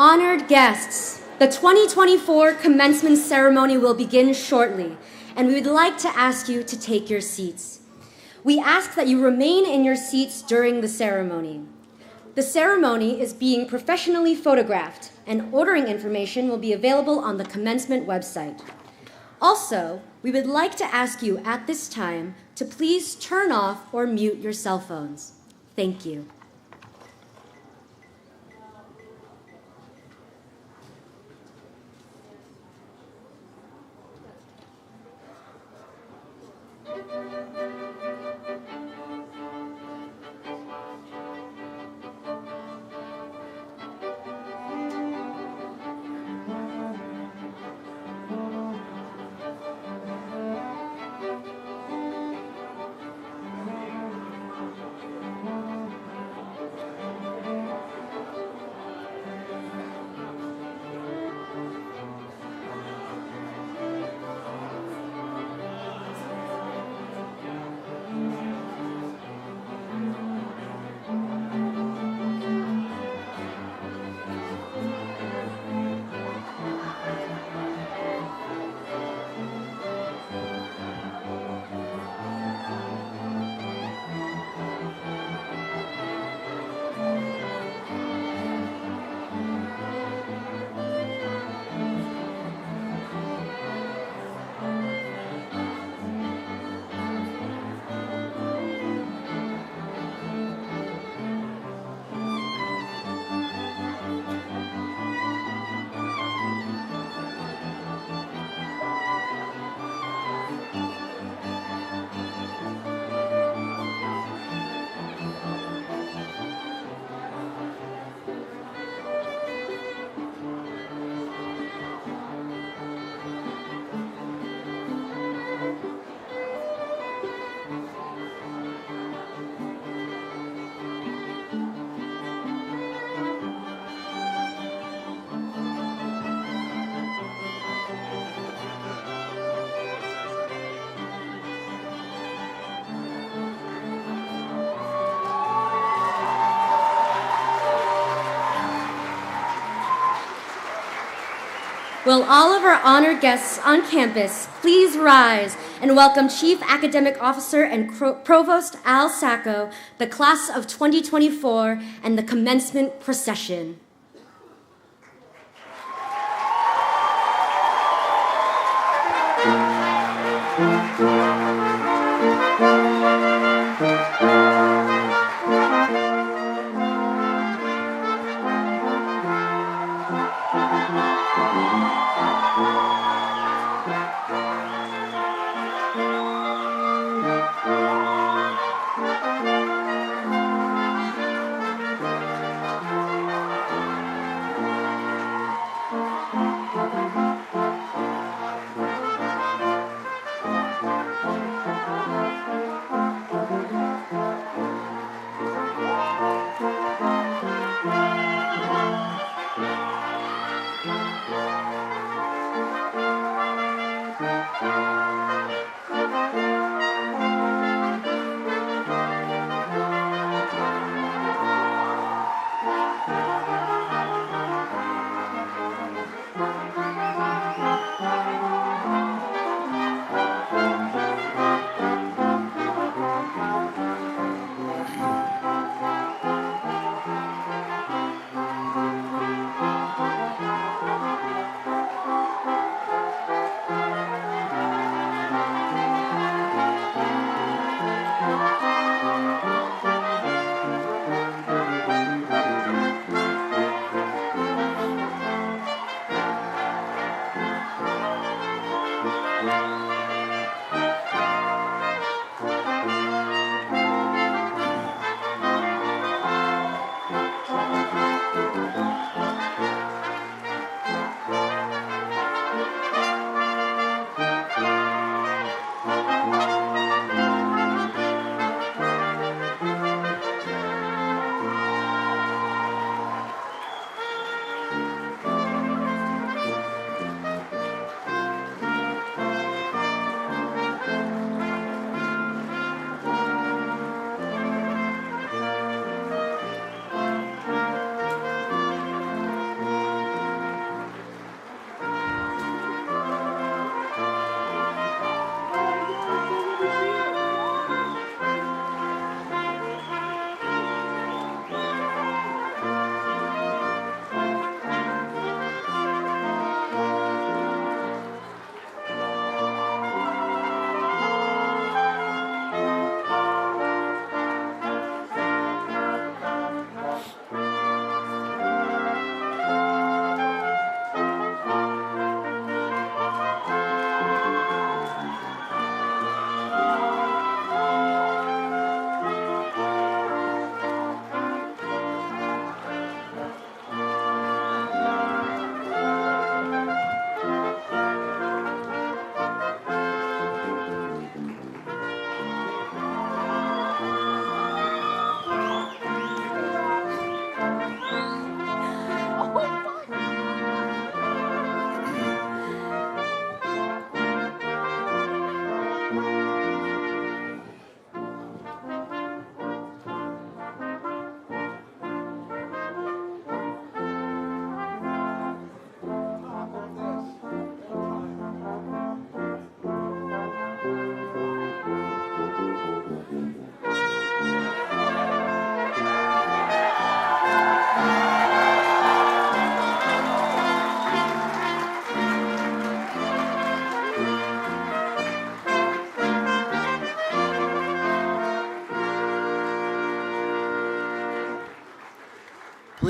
Honored guests, the 2024 commencement ceremony will begin shortly, and we would like to ask you to take your seats. We ask that you remain in your seats during the ceremony. The ceremony is being professionally photographed, and ordering information will be available on the commencement website. Also, we would like to ask you at this time to please turn off or mute your cell phones. Thank you. Will all of our honored guests on campus please rise and welcome Chief Academic Officer and Provost Al Sacco, the class of 2024, and the commencement procession.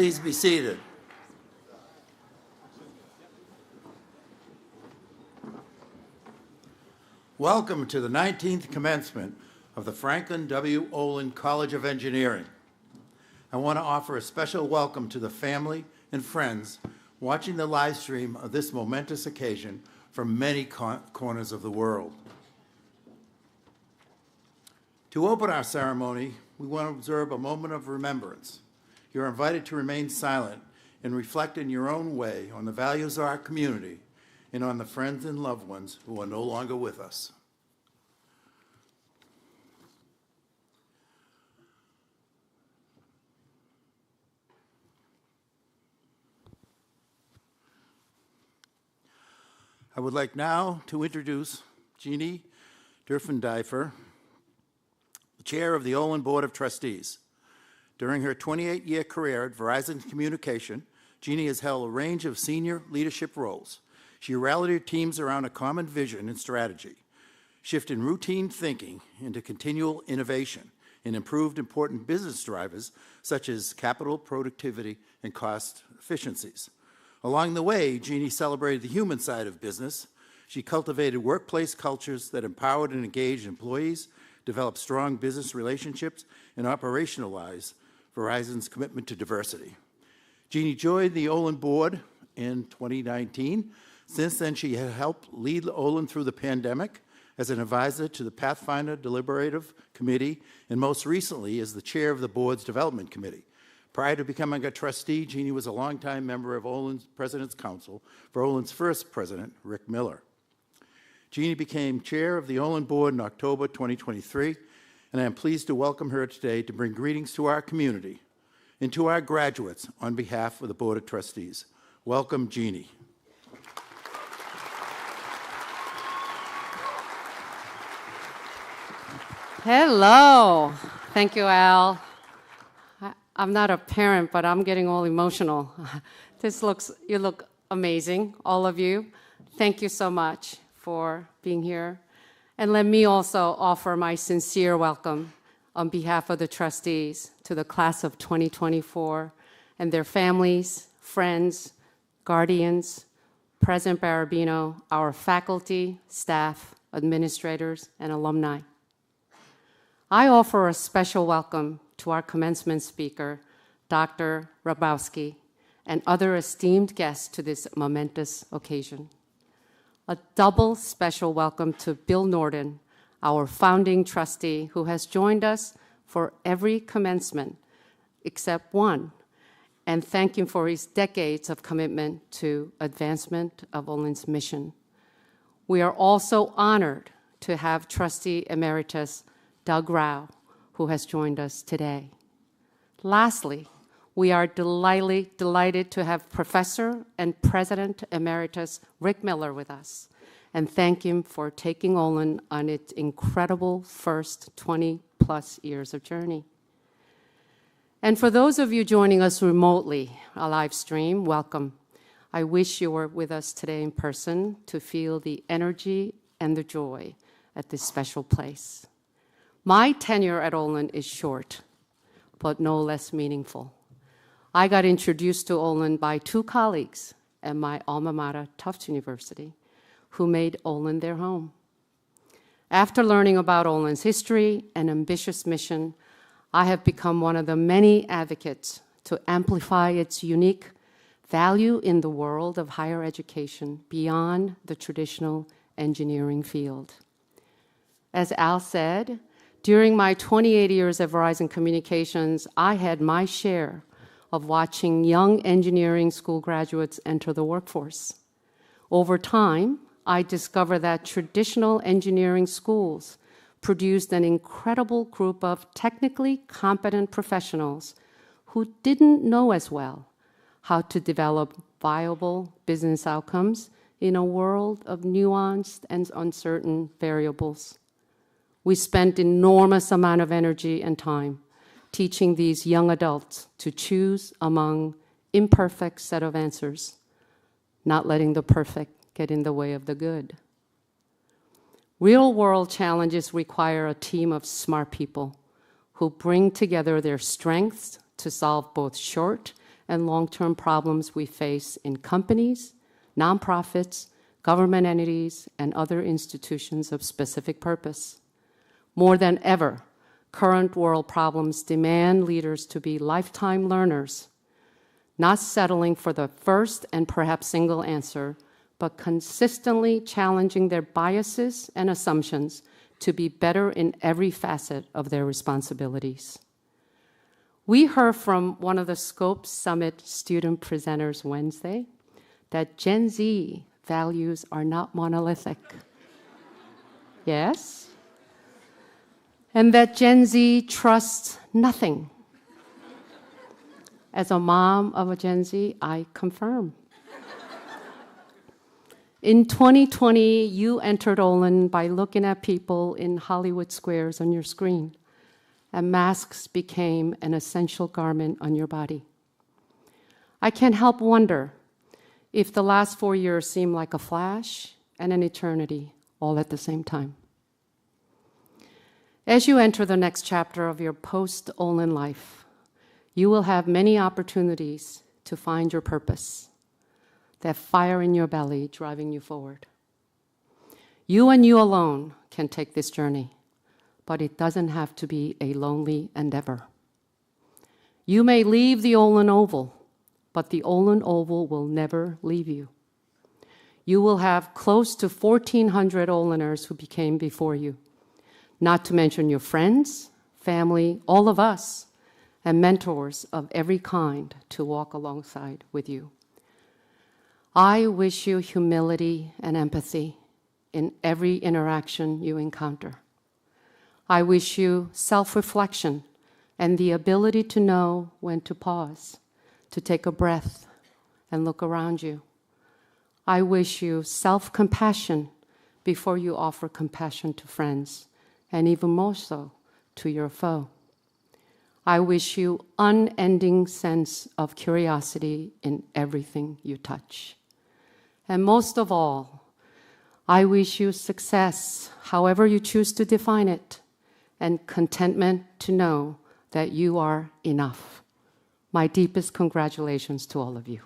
Please be seated. Welcome to the 19th commencement of the Franklin W. Olin College of Engineering. I want to offer a special welcome to the family and friends watching the live stream of this momentous occasion from many corners of the world. To open our ceremony, we want to observe a moment of remembrance. You're invited to remain silent and reflect in your own way on the values of our community and on the friends and loved ones who are no longer with us. I would like now to introduce Jeannie Durfendiefer, the chair of the Olin Board of Trustees. During her 28-year career at Verizon Communication, Jeannie has held a range of senior leadership roles. She rallied her teams around a common vision and strategy, shifting routine thinking into continual innovation, and improved important business drivers such as capital productivity and cost efficiencies. Along the way, Jeannie celebrated the human side of business. She cultivated workplace cultures that empowered and engaged employees, developed strong business relationships, and operationalized Verizon's commitment to diversity. Jeannie joined the Olin board in 2019. Since then, she had helped lead Olin through the pandemic as an advisor to the Pathfinder Deliberative Committee, and most recently as the chair of the board's Development Committee. Prior to becoming a trustee, Jeannie was a longtime member of Olin's President's Council for Olin's first president, Rick Miller. Jeannie became chair of the Olin board in October 2023, and I am pleased to welcome her today to bring greetings to our community and to our graduates on behalf of the Board of Trustees. Welcome, Jeannie. Hello. Thank you, Al. I'm not a parent, but I'm getting all emotional. You look amazing, all of you. Thank you so much for being here. And let me also offer my sincere welcome on behalf of the trustees to the class of 2024 and their families, friends, guardians, President Barabino, our faculty, staff, administrators, and alumni. I offer a special welcome to our commencement speaker, Dr. Rabowski, and other esteemed guests to this momentous occasion. A double special welcome to Bill Norton, our founding trustee, who has joined us for every commencement except one, and thank him for his decades of commitment to advancement of Olin's mission. We are also honored to have Trustee Emeritus Doug Rao, who has joined us today. Lastly, we are delighted to have Professor and President Emeritus Rick Miller with us, and thank him for taking Olin on its incredible first 20-plus years of journey. And for those of you joining us remotely, a live stream, welcome. I wish you were with us today in person to feel the energy and the joy at this special place. My tenure at Olin is short, but no less meaningful. I got introduced to Olin by two colleagues at my alma mater, Tufts University, who made Olin their home. After learning about Olin's history and ambitious mission, I have become one of the many advocates to amplify its unique value in the world of higher education beyond the traditional engineering field. As Al said, during my 28 years at Verizon Communications, I had my share of watching young engineering school graduates enter the workforce. Over time, I discovered that traditional engineering schools produced an incredible group of technically competent professionals who didn't know as well how to develop viable business outcomes in a world of nuanced and uncertain variables. We spent enormous amount of energy and time teaching these young adults to choose among imperfect set of answers, not letting the perfect get in the way of the good. Real-world challenges require a team of smart people who bring together their strengths to solve both short and long-term problems we face in companies, nonprofits, government entities, and other institutions of specific purpose. More than ever, current world problems demand leaders to be lifetime learners, not settling for the first and perhaps single answer, but consistently challenging their biases and assumptions to be better in every facet of their responsibilities. We heard from one of the Scope Summit student presenters Wednesday that Gen Z values are not monolithic. Yes? And that Gen Z trusts nothing. As a mom of a Gen Z, I confirm. In 2020, you entered Olin by looking at people in Hollywood squares on your screen, and masks became an essential garment on your body. I can't help wonder if the last 4 years seem like a flash and an eternity all at the same time. As you enter the next chapter of your post-Olin life, you will have many opportunities to find your purpose, that fire in your belly driving you forward. You and you alone can take this journey, but it doesn't have to be a lonely endeavor. You may leave the Olin Oval, but the Olin Oval will never leave you. You will have close to 1,400 Oliners who became before you, not to mention your friends, family, all of us, and mentors of every kind to walk alongside with you. I wish you humility and empathy in every interaction you encounter. I wish you self-reflection and the ability to know when to pause, to take a breath and look around you. I wish you self-compassion before you offer compassion to friends, and even more so to your foe. I wish you unending sense of curiosity in everything you touch. And most of all, I wish you success, however you choose to define it, and contentment to know that you are enough. My deepest congratulations to all of you.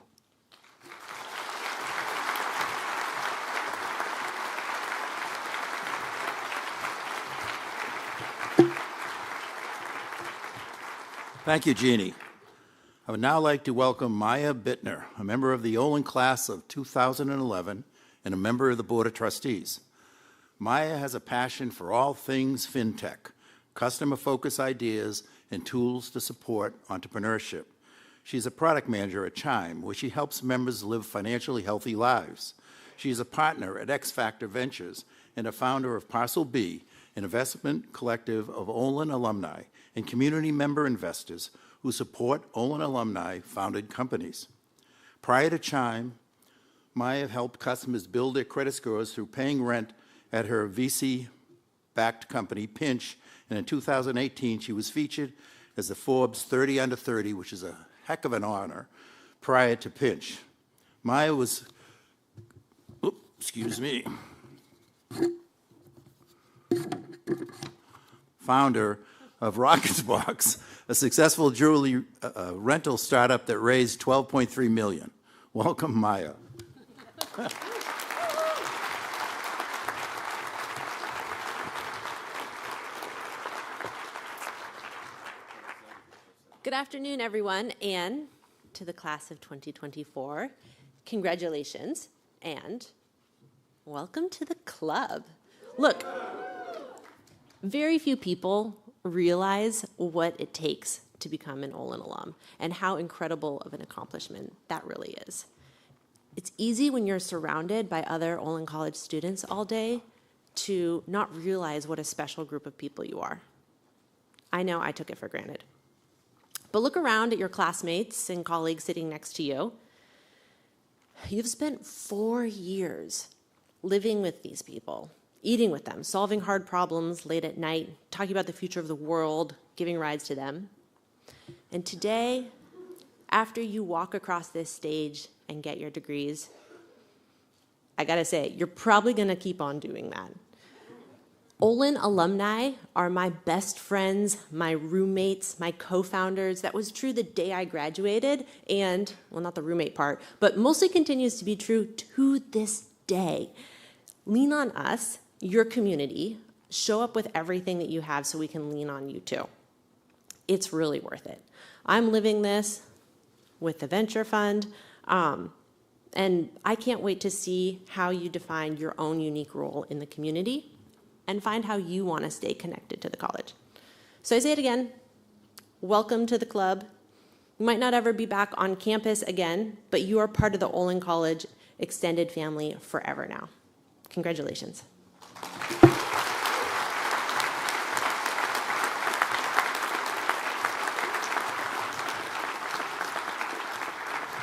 Thank you, Jeannie. I would now like to welcome Maya Bittner, a member of the Olin class of 2011 and a member of the Board of Trustees. Maya has a passion for all things fintech, customer-focused ideas, and tools to support entrepreneurship. She's a product manager at Chime, where she helps members live financially healthy lives. She is a partner at X Factor Ventures and a founder of Parcel B, an investment collective of Olin alumni and community member investors who support Olin alumni-founded companies. Prior to Chime, Maya helped customers build their credit scores through paying rent at her VC-backed company, Pinch, and in 2018, she was featured as the Forbes 30 Under 30, which is a heck of an honor, prior to Pinch. Maya was, founder of Rocketsbox, a successful jewelry rental startup that raised $12.3 million. Welcome, Maya. Good afternoon, everyone, and to the class of 2024, congratulations, and welcome to the club. Look, very few people realize what it takes to become an Olin alum and how incredible of an accomplishment that really is. It's easy when you're surrounded by other Olin College students all day to not realize what a special group of people you are. I know I took it for granted. But look around at your classmates and colleagues sitting next to you. You've spent 4 years living with these people, eating with them, solving hard problems late at night, talking about the future of the world, giving rides to them. And today, after you walk across this stage and get your degrees, I gotta say, you're probably gonna keep on doing that. Olin alumni are my best friends, my roommates, my co-founders. That was true the day I graduated, and, well, not the roommate part, but mostly continues to be true to this day. Lean on us, your community. Show up with everything that you have so we can lean on you too. It's really worth it. I'm living this with the venture fund, and I can't wait to see how you define your own unique role in the community and find how you want to stay connected to the college. So I say it again, welcome to the club. You might not ever be back on campus again, but you are part of the Olin College extended family forever now. Congratulations.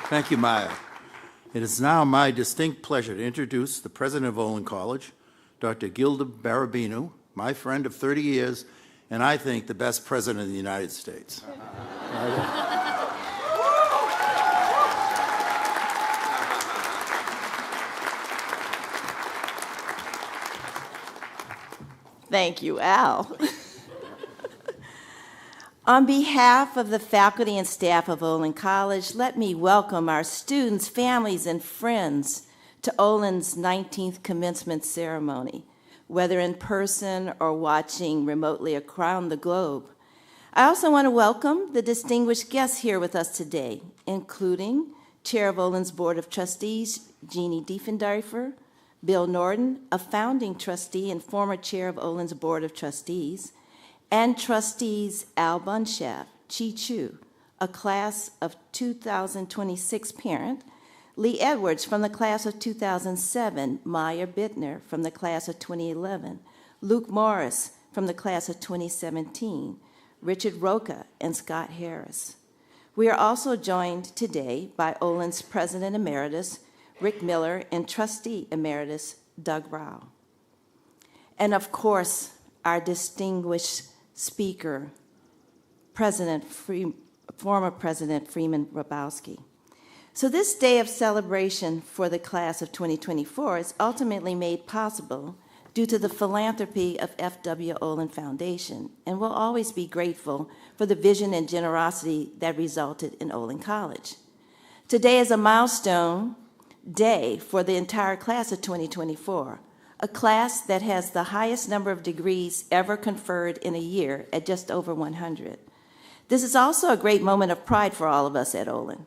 Thank you, Maya. It is now my distinct pleasure to introduce the president of Olin College, Dr. Gilda Barabinu, my friend of 30 years, and I think the best president of the United States. Thank you, Al. On behalf of the faculty and staff of Olin College, let me welcome our students, families, and friends to Olin's 19th commencement ceremony, whether in person or watching remotely around the globe. I also want to welcome the distinguished guests here with us today, including Chair of Olin's Board of Trustees, Jeannie Diefendorfer, Bill Norton, a founding trustee and former chair of Olin's Board of Trustees, and Trustees Al Bunshaft, Chi Chu, a class of 2026 parent, Lee Edwards from the class of 2007, Maya Bittner from the class of 2011, Luke Morris from the class of 2017, Richard Roca and Scott Harris. We are also joined today by Olin's President Emeritus, Rick Miller, and Trustee Emeritus, Doug Rao. And of course, our distinguished speaker, former President Freeman Hrabowski. So this day of celebration for the class of 2024 is ultimately made possible due to the philanthropy of F.W. Olin Foundation, and we'll always be grateful for the vision and generosity that resulted in Olin College. Today is a milestone day for the entire class of 2024, a class that has the highest number of degrees ever conferred in a year at just over 100. This is also a great moment of pride for all of us at Olin.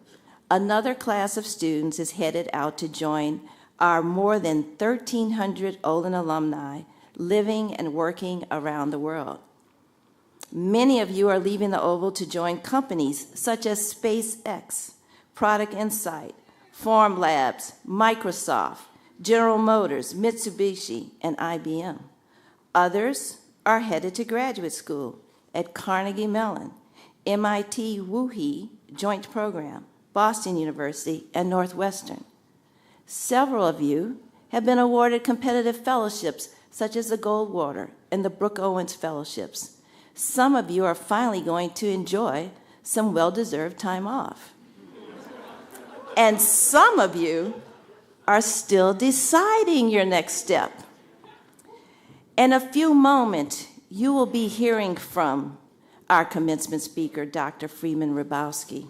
Another class of students is headed out to join our more than 1,300 Olin alumni living and working around the world. Many of you are leaving the Oval to join companies such as SpaceX, Product Insight, Form Labs, Microsoft, General Motors, Mitsubishi, and IBM. Others are headed to graduate school at Carnegie Mellon, MIT WUHI Joint Program, Boston University, and Northwestern. Several of you have been awarded competitive fellowships such as the Goldwater and the Brooke Owens Fellowships. Some of you are finally going to enjoy some well-deserved time off. And some of you are still deciding your next step. In a few moments, you will be hearing from our commencement speaker, Dr. Freeman Hrabowski.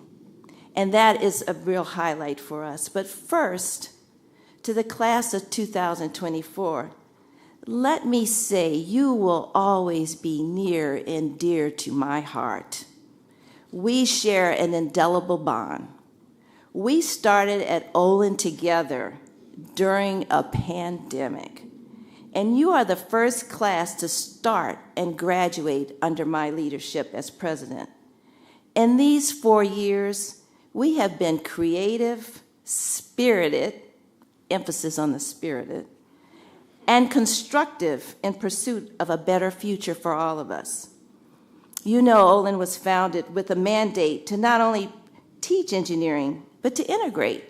And that is a real highlight for us. But first, to the class of 2024, let me say you will always be near and dear to my heart. We share an indelible bond. We started at Olin together during a pandemic, and you are the first class to start and graduate under my leadership as president. In these 4 years, we have been creative, spirited, emphasis on the spirited, and constructive in pursuit of a better future for all of us. You know, Olin was founded with a mandate to not only teach engineering, but to integrate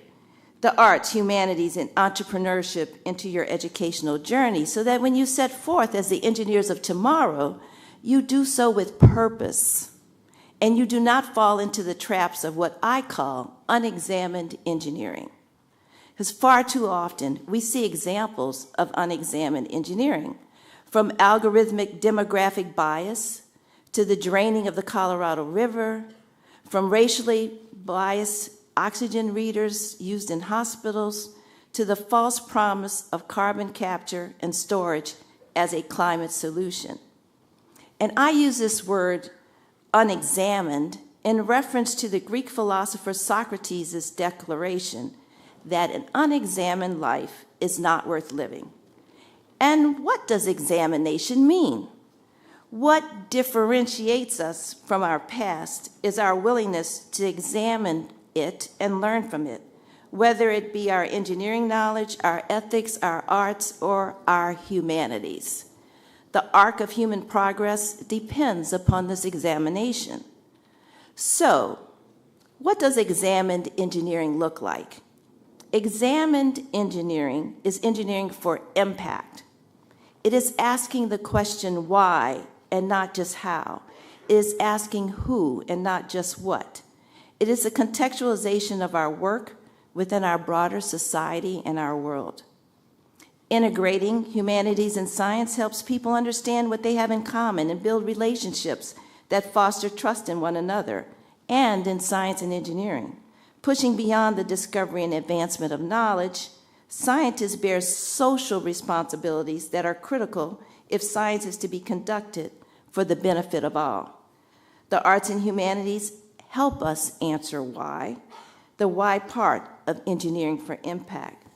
the arts, humanities, and entrepreneurship into your educational journey so that when you set forth as the engineers of tomorrow, you do so with purpose. And you do not fall into the traps of what I call unexamined engineering. Because far too often, we see examples of unexamined engineering. from algorithmic demographic bias to the draining of the Colorado River, from racially biased oxygen readers used in hospitals to the false promise of carbon capture and storage as a climate solution. And I use this word unexamined in reference to the Greek philosopher Socrates' declaration that an unexamined life is not worth living. And what does examination mean? What differentiates us from our past is our willingness to examine it and learn from it, whether it be our engineering knowledge, our ethics, our arts, or our humanities. The arc of human progress depends upon this examination. So, what does examined engineering look like? Examined engineering is engineering for impact. It is asking the question why and not just how. It is asking who and not just what. It is a contextualization of our work within our broader society and our world. Integrating humanities and science helps people understand what they have in common and build relationships that foster trust in one another and in science and engineering. Pushing beyond the discovery and advancement of knowledge, scientists bear social responsibilities that are critical if science is to be conducted for the benefit of all. The arts and humanities help us answer why, the why part of engineering for impact.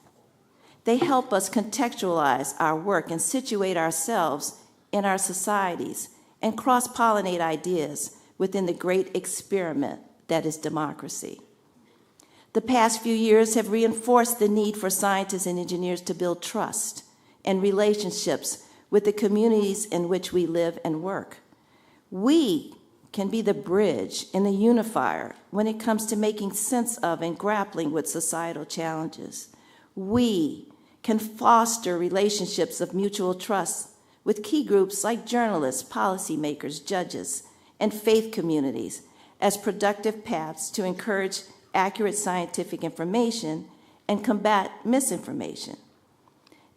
They help us contextualize our work and situate ourselves in our societies and cross-pollinate ideas within the great experiment that is democracy. The past few years have reinforced the need for scientists and engineers to build trust and relationships with the communities in which we live and work. We can be the bridge and the unifier when it comes to making sense of and grappling with societal challenges. We can foster relationships of mutual trust with key groups like journalists, policymakers, judges, and faith communities as productive paths to encourage accurate scientific information and combat misinformation.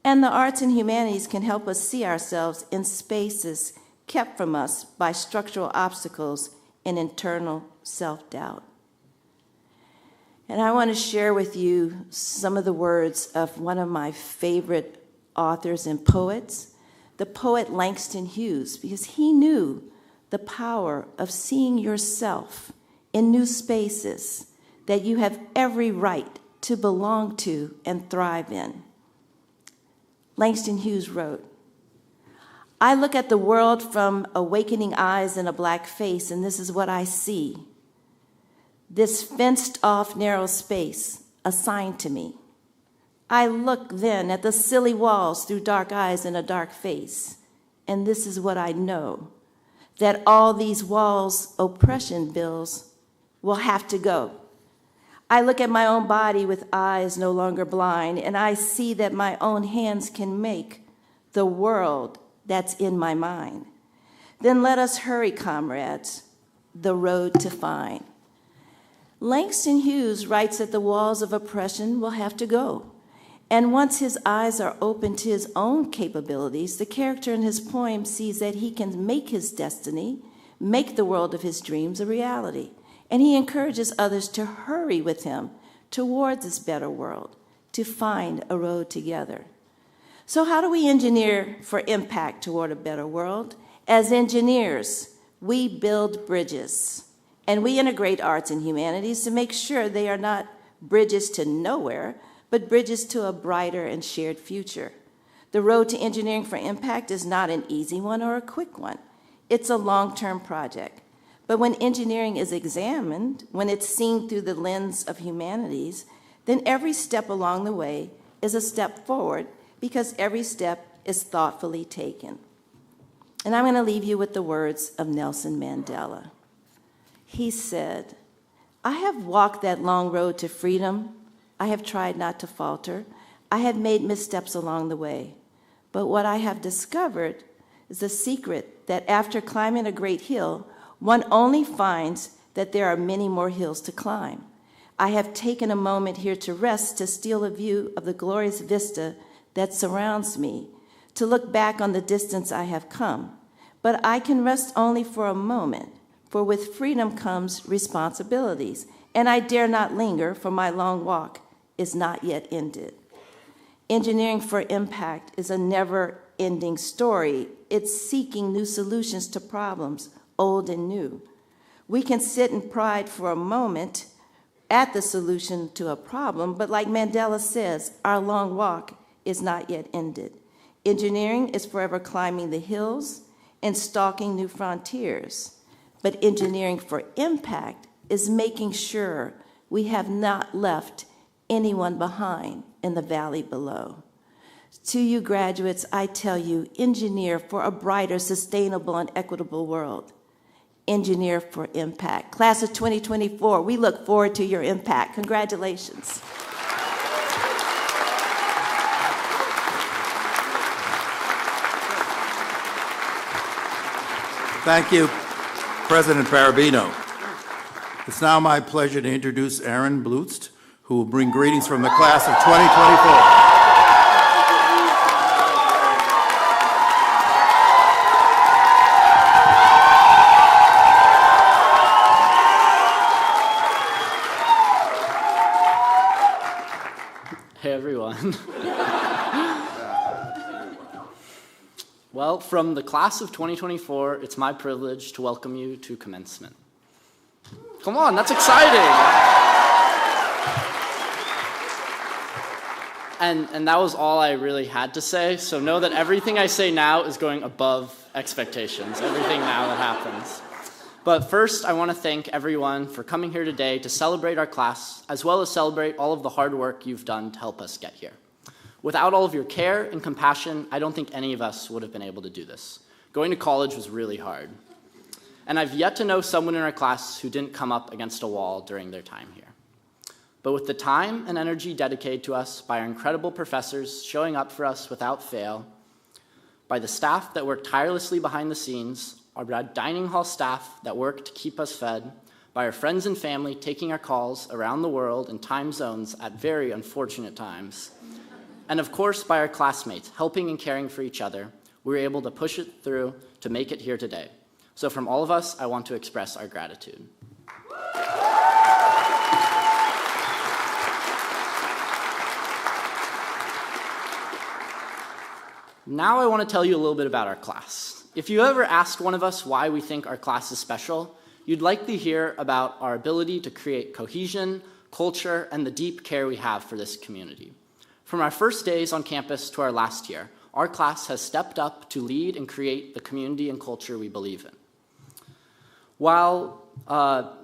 And the arts and humanities can help us see ourselves in spaces kept from us by structural obstacles and internal self-doubt. And I want to share with you some of the words of one of my favorite authors and poets, the poet Langston Hughes, because he knew the power of seeing yourself in new spaces that you have every right to belong to and thrive in. Langston Hughes wrote, "I look at the world from awakening eyes and a black face, and this is what I see. This fenced-off narrow space assigned to me. I look then at the silly walls through dark eyes and a dark face, and this is what I know, that all these walls' oppression bills will have to go. I look at my own body with eyes no longer blind, and I see that my own hands can make the world that's in my mind. Then let us hurry, comrades, the road to find." Langston Hughes writes that the walls of oppression will have to go. And once his eyes are open to his own capabilities, the character in his poem sees that he can make his destiny, make the world of his dreams a reality. And he encourages others to hurry with him towards this better world, to find a road together. So how do we engineer for impact toward a better world? As engineers, we build bridges, and we integrate arts and humanities to make sure they are not bridges to nowhere, but bridges to a brighter and shared future. The road to engineering for impact is not an easy one or a quick one. It's a long-term project. But when engineering is examined, when it's seen through the lens of humanities, then every step along the way is a step forward because every step is thoughtfully taken. And I'm going to leave you with the words of Nelson Mandela. He said, "I have walked that long road to freedom. I have tried not to falter. I have made missteps along the way. But what I have discovered is the secret that after climbing a great hill, one only finds that there are many more hills to climb. I have taken a moment here to rest, to steal a view of the glorious vista that surrounds me, to look back on the distance I have come, but I can rest only for a moment, for with freedom comes responsibilities, and I dare not linger, for my long walk is not yet ended. Engineering for impact is a never-ending story. It's seeking new solutions to problems, old and new. We can sit in pride for a moment at the solution to a problem, but like Mandela says, our long walk is not yet ended. Engineering is forever climbing the hills and stalking new frontiers. But engineering for impact is making sure we have not left anyone behind in the valley below. To you graduates, I tell you, engineer for a brighter, sustainable, and equitable world. Engineer for impact. Class of 2024, we look forward to your impact. Congratulations. Thank you, President Parabino. It's now my pleasure to introduce Aaron Blutzt, who will bring greetings from the class of 2024. Hey everyone. Well, from the class of 2024, it's my privilege to welcome you to Commencement. Come on, that's exciting. And that was all I really had to say, so know that everything I say now is going above expectations, everything now that happens. But first, I want to thank everyone for coming here today to celebrate our class, as well as celebrate all of the hard work you've done to help us get here. Without all of your care and compassion, I don't think any of us would have been able to do this. Going to college was really hard. And I've yet to know someone in our class who didn't come up against a wall during their time here. But with the time and energy dedicated to us by our incredible professors showing up for us without fail, by the staff that worked tirelessly behind the scenes, our dining hall staff that worked to keep us fed, by our friends and family taking our calls around the world in time zones at very unfortunate times, and of course by our classmates helping and caring for each other, we were able to push it through to make it here today. So from all of us, I want to express our gratitude. Now I want to tell you a little bit about our class. If you ever asked one of us why we think our class is special, you'd likely hear about our ability to create cohesion, culture, and the deep care we have for this community. From our first days on campus to our last year, our class has stepped up to lead and create the community and culture we believe in. While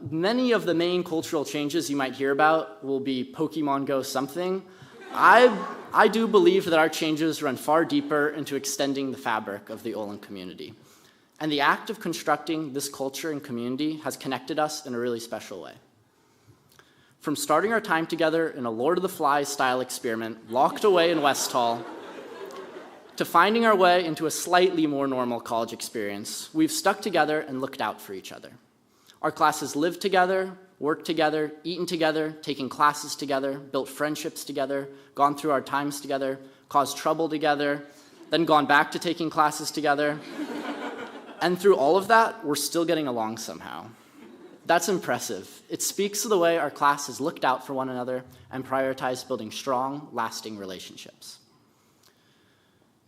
many of the main cultural changes you might hear about will be Pokemon Go something, I do believe that our changes run far deeper into extending the fabric of the Olin community. And the act of constructing this culture and community has connected us in a really special way. From starting our time together in a Lord of the Flies style experiment locked away in West Hall, to finding our way into a slightly more normal college experience, we've stuck together and looked out for each other. Our classes lived together, worked together, eaten together, taken classes together, built friendships together, gone through our times together, caused trouble together, then gone back to taking classes together. And through all of that, we're still getting along somehow. That's impressive. It speaks to the way our class has looked out for one another and prioritized building strong, lasting relationships.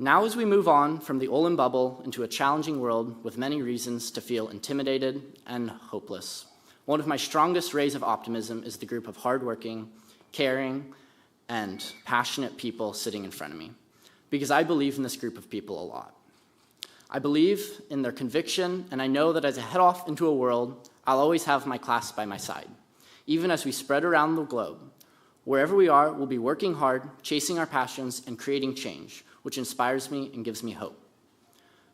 Now as we move on from the Olin bubble into a challenging world with many reasons to feel intimidated and hopeless, one of my strongest rays of optimism is the group of hardworking, caring, and passionate people sitting in front of me, because I believe in this group of people a lot. I believe in their conviction, and I know that as I head off into a world, I'll always have my class by my side, even as we spread around the globe. Wherever we are, we'll be working hard, chasing our passions, and creating change, which inspires me and gives me hope.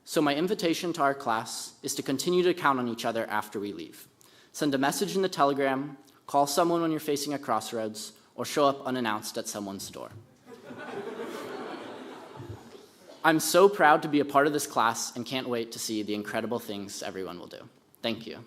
So my invitation to our class is to continue to count on each other after we leave. Send a message in the Telegram, call someone when you're facing a crossroads, or show up unannounced at someone's door. I'm so proud to be a part of this class and can't wait to see the incredible things everyone will do. Thank you.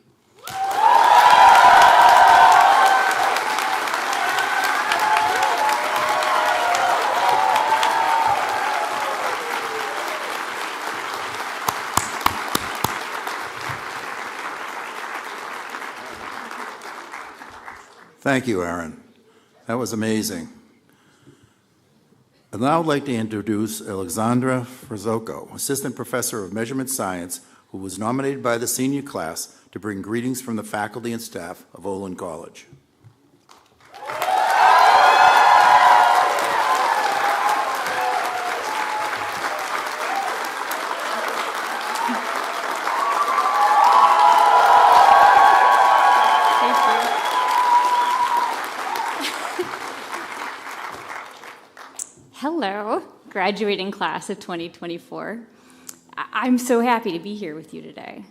Thank you, Aaron. That was amazing. I'd now like to introduce Alexandra Frazocco, Assistant Professor of Measurement Science, who was nominated by the senior class to bring greetings from the faculty and staff of Olin College. Hello, graduating class of 2024. I'm so happy to be here with you today,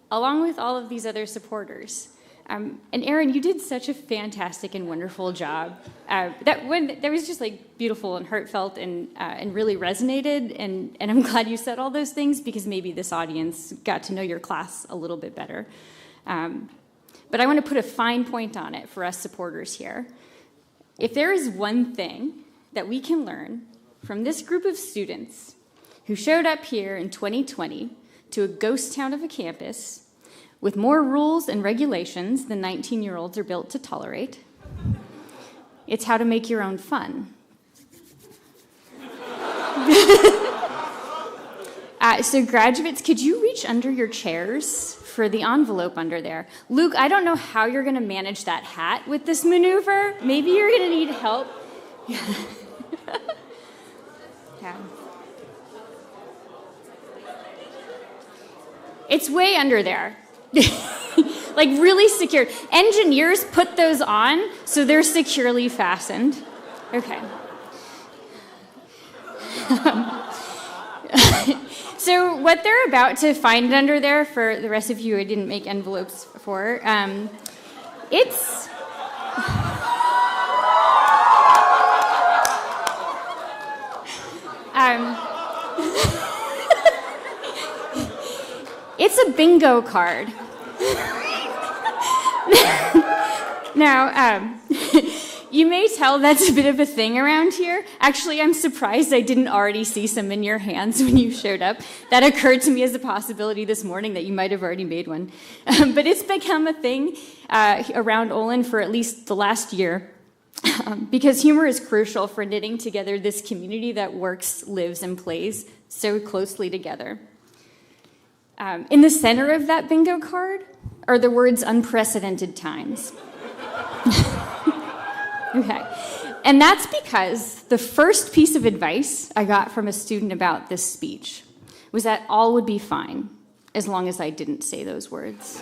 along with all of these other supporters. And Aaron, you did such a fantastic and wonderful job. That was just like beautiful and heartfelt and really resonated. And I'm glad you said all those things because maybe this audience got to know your class a little bit better. But I want to put a fine point on it for us supporters here. If there is one thing that we can learn from this group of students who showed up here in 2020 to a ghost town of a campus with more rules and regulations than 19-year-olds are built to tolerate, it's how to make your own fun. So graduates, could you reach under your chairs for the envelope under there? Luke, I don't know how you're going to manage that hat with this maneuver. Maybe you're going to need help. Yeah. It's way under there. Like really secure. Engineers put those on so they're securely fastened. Okay. So what they're about to find under there, for the rest of you I didn't make envelopes for, it's... It's a bingo card. Now, you may tell that's a bit of a thing around here. Actually, I'm surprised I didn't already see some in your hands when you showed up. That occurred to me as a possibility this morning that you might have already made one. But it's become a thing around Olin for at least the last year. Because humor is crucial for knitting together this community that works, lives, and plays so closely together. In the center of that bingo card are the words unprecedented times. Okay. And that's because the first piece of advice I got from a student about this speech was that all would be fine as long as I didn't say those words.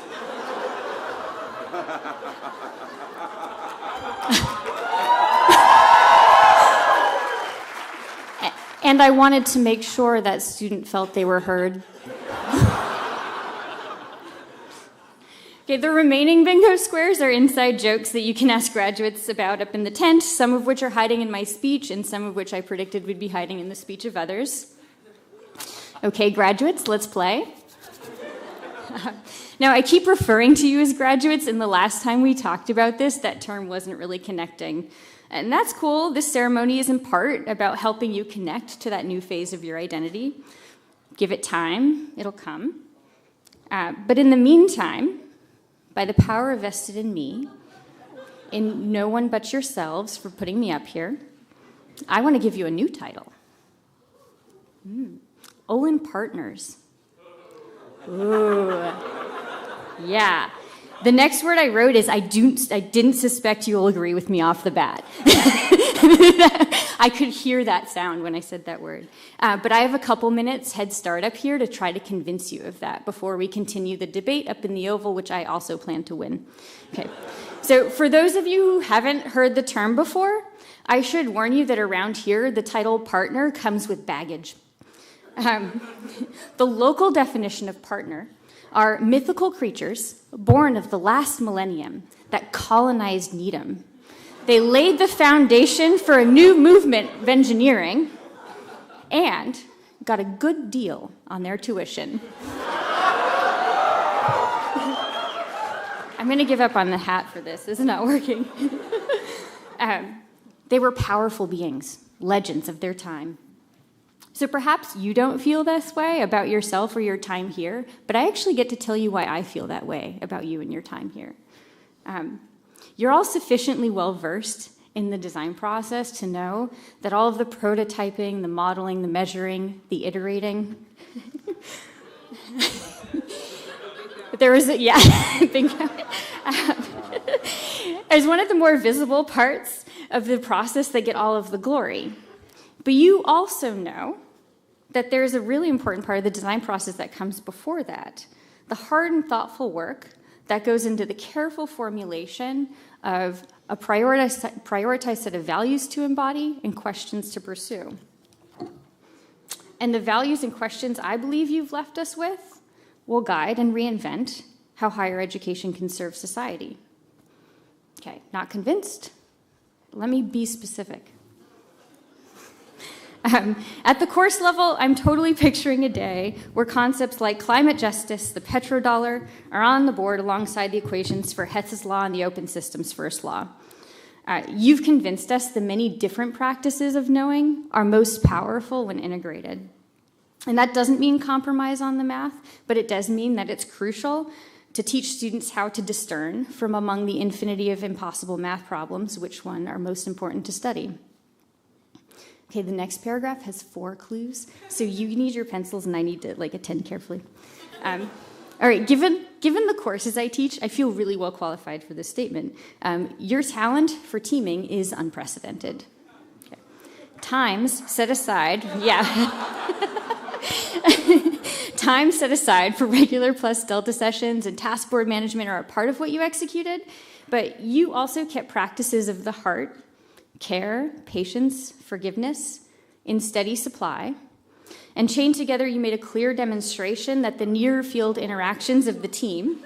And I wanted to make sure that student felt they were heard. Okay, the remaining bingo squares are inside jokes that you can ask graduates about up in the tent, some of which are hiding in my speech, and some of which I predicted would be hiding in the speech of others. Okay, graduates, let's play. Now, I keep referring to you as graduates, and the last time we talked about this, that term wasn't really connecting. And that's cool. This ceremony is in part about helping you connect to that new phase of your identity. Give it time, it'll come. But in the meantime, by the power vested in me, in no one but yourselves for putting me up here, I want to give you a new title. Olin Partners. Ooh. Yeah. The next word I wrote is, I didn't suspect you'll agree with me off the bat. I could hear that sound when I said that word. But I have a couple minutes head start up here to try to convince you of that before we continue the debate up in the Oval, which I also plan to win. Okay. So for those of you who haven't heard the term before, I should warn you that around here, the title partner comes with baggage. The local definition of partner are mythical creatures born of the last millennium that colonized Needham. They laid the foundation for a new movement of engineering and got a good deal on their tuition. I'm going to give up on the hat for this. This is not working. They were powerful beings, legends of their time. So perhaps you don't feel this way about yourself or your time here, but I actually get to tell you why I feel that way about you and your time here. You're all sufficiently well-versed in the design process to know that all of the prototyping, the modeling, the measuring, the iterating, there was, bingo, is one of the more visible parts of the process that get all of the glory. But you also know that there's a really important part of the design process that comes before that, the hard and thoughtful work that goes into the careful formulation of a prioritized set of values to embody and questions to pursue. And the values and questions I believe you've left us with will guide and reinvent how higher education can serve society. Okay, not convinced? Let me be specific. At the course level, I'm totally picturing a day where concepts like climate justice, the petrodollar, are on the board alongside the equations for Hetz's law and the open systems first law. You've convinced us the many different practices of knowing are most powerful when integrated. And that doesn't mean compromise on the math, but it does mean that it's crucial to teach students how to discern from among the infinity of impossible math problems which one are most important to study. Okay, the next paragraph has 4 clues, so you need your pencils and I need to attend carefully. All right, given the courses I teach, I feel really well qualified for this statement. Your talent for teaming is unprecedented. Okay. Times set aside, time set aside for regular plus delta sessions and task board management are a part of what you executed, but you also kept practices of the heart, care, patience, forgiveness in steady supply. And chained together, you made a clear demonstration that the near-field interactions of the team,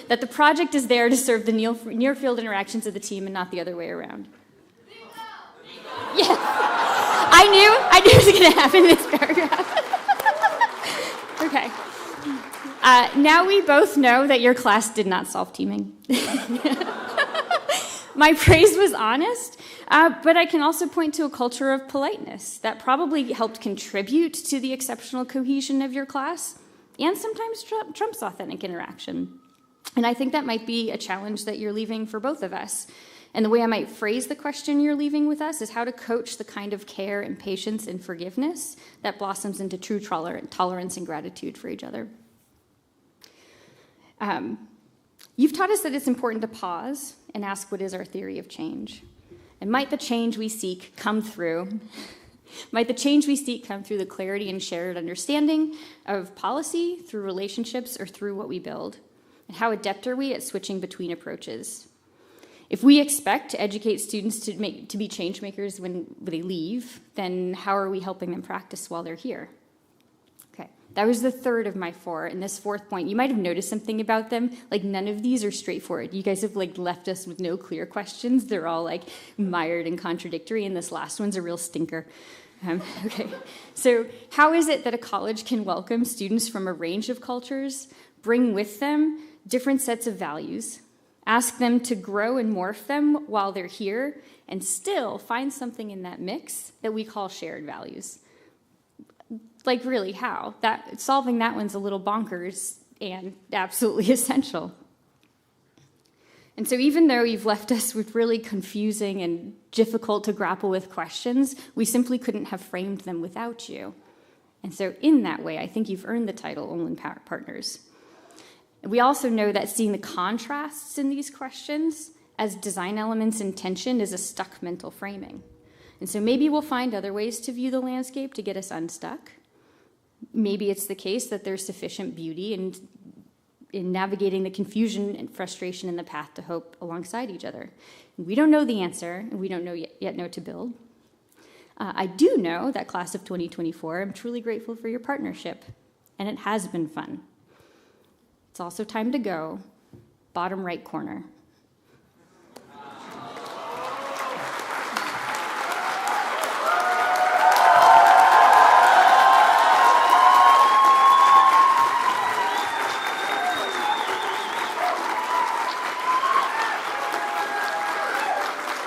that the project is there to serve the near-field interactions of the team and not the other way around. Yes, I knew it was going to happen in this paragraph. Okay. Now we both know that your class did not solve teaming. My praise was honest, but I can also point to a culture of politeness that probably helped contribute to the exceptional cohesion of your class and sometimes trumps authentic interaction. And I think that might be a challenge that you're leaving for both of us. And the way I might phrase the question you're leaving with us is how to coach the kind of care and patience and forgiveness that blossoms into true tolerance and gratitude for each other. You've taught us that it's important to pause and ask what is our theory of change. And might the change we seek come through the clarity and shared understanding of policy, through relationships, or through what we build? And how adept are we at switching between approaches? If we expect to educate students to be change makers when they leave, then how are we helping them practice while they're here? Okay, that was the third of my 4. And this 4th point, you might have noticed something about them. None of these are straightforward. You guys have left us with no clear questions. They're all mired and contradictory, and this last one's a real stinker. Okay, so how is it that a college can welcome students from a range of cultures, bring with them different sets of values, ask them to grow and morph them while they're here, and still find something in that mix that we call shared values? Really, how? Solving that one's a little bonkers and absolutely essential. And so even though you've left us with really confusing and difficult to grapple with questions, we simply couldn't have framed them without you. And so in that way, I think you've earned the title Olin Partners. We also know that seeing the contrasts in these questions as design elements in tension is a stuck mental framing. And so maybe we'll find other ways to view the landscape to get us unstuck. Maybe it's the case that there's sufficient beauty in navigating the confusion and frustration in the path to hope alongside each other. We don't know the answer, and we don't yet know to build. I do know that class of 2024, I'm truly grateful for your partnership, and it has been fun. It's also time to go. Bottom right corner.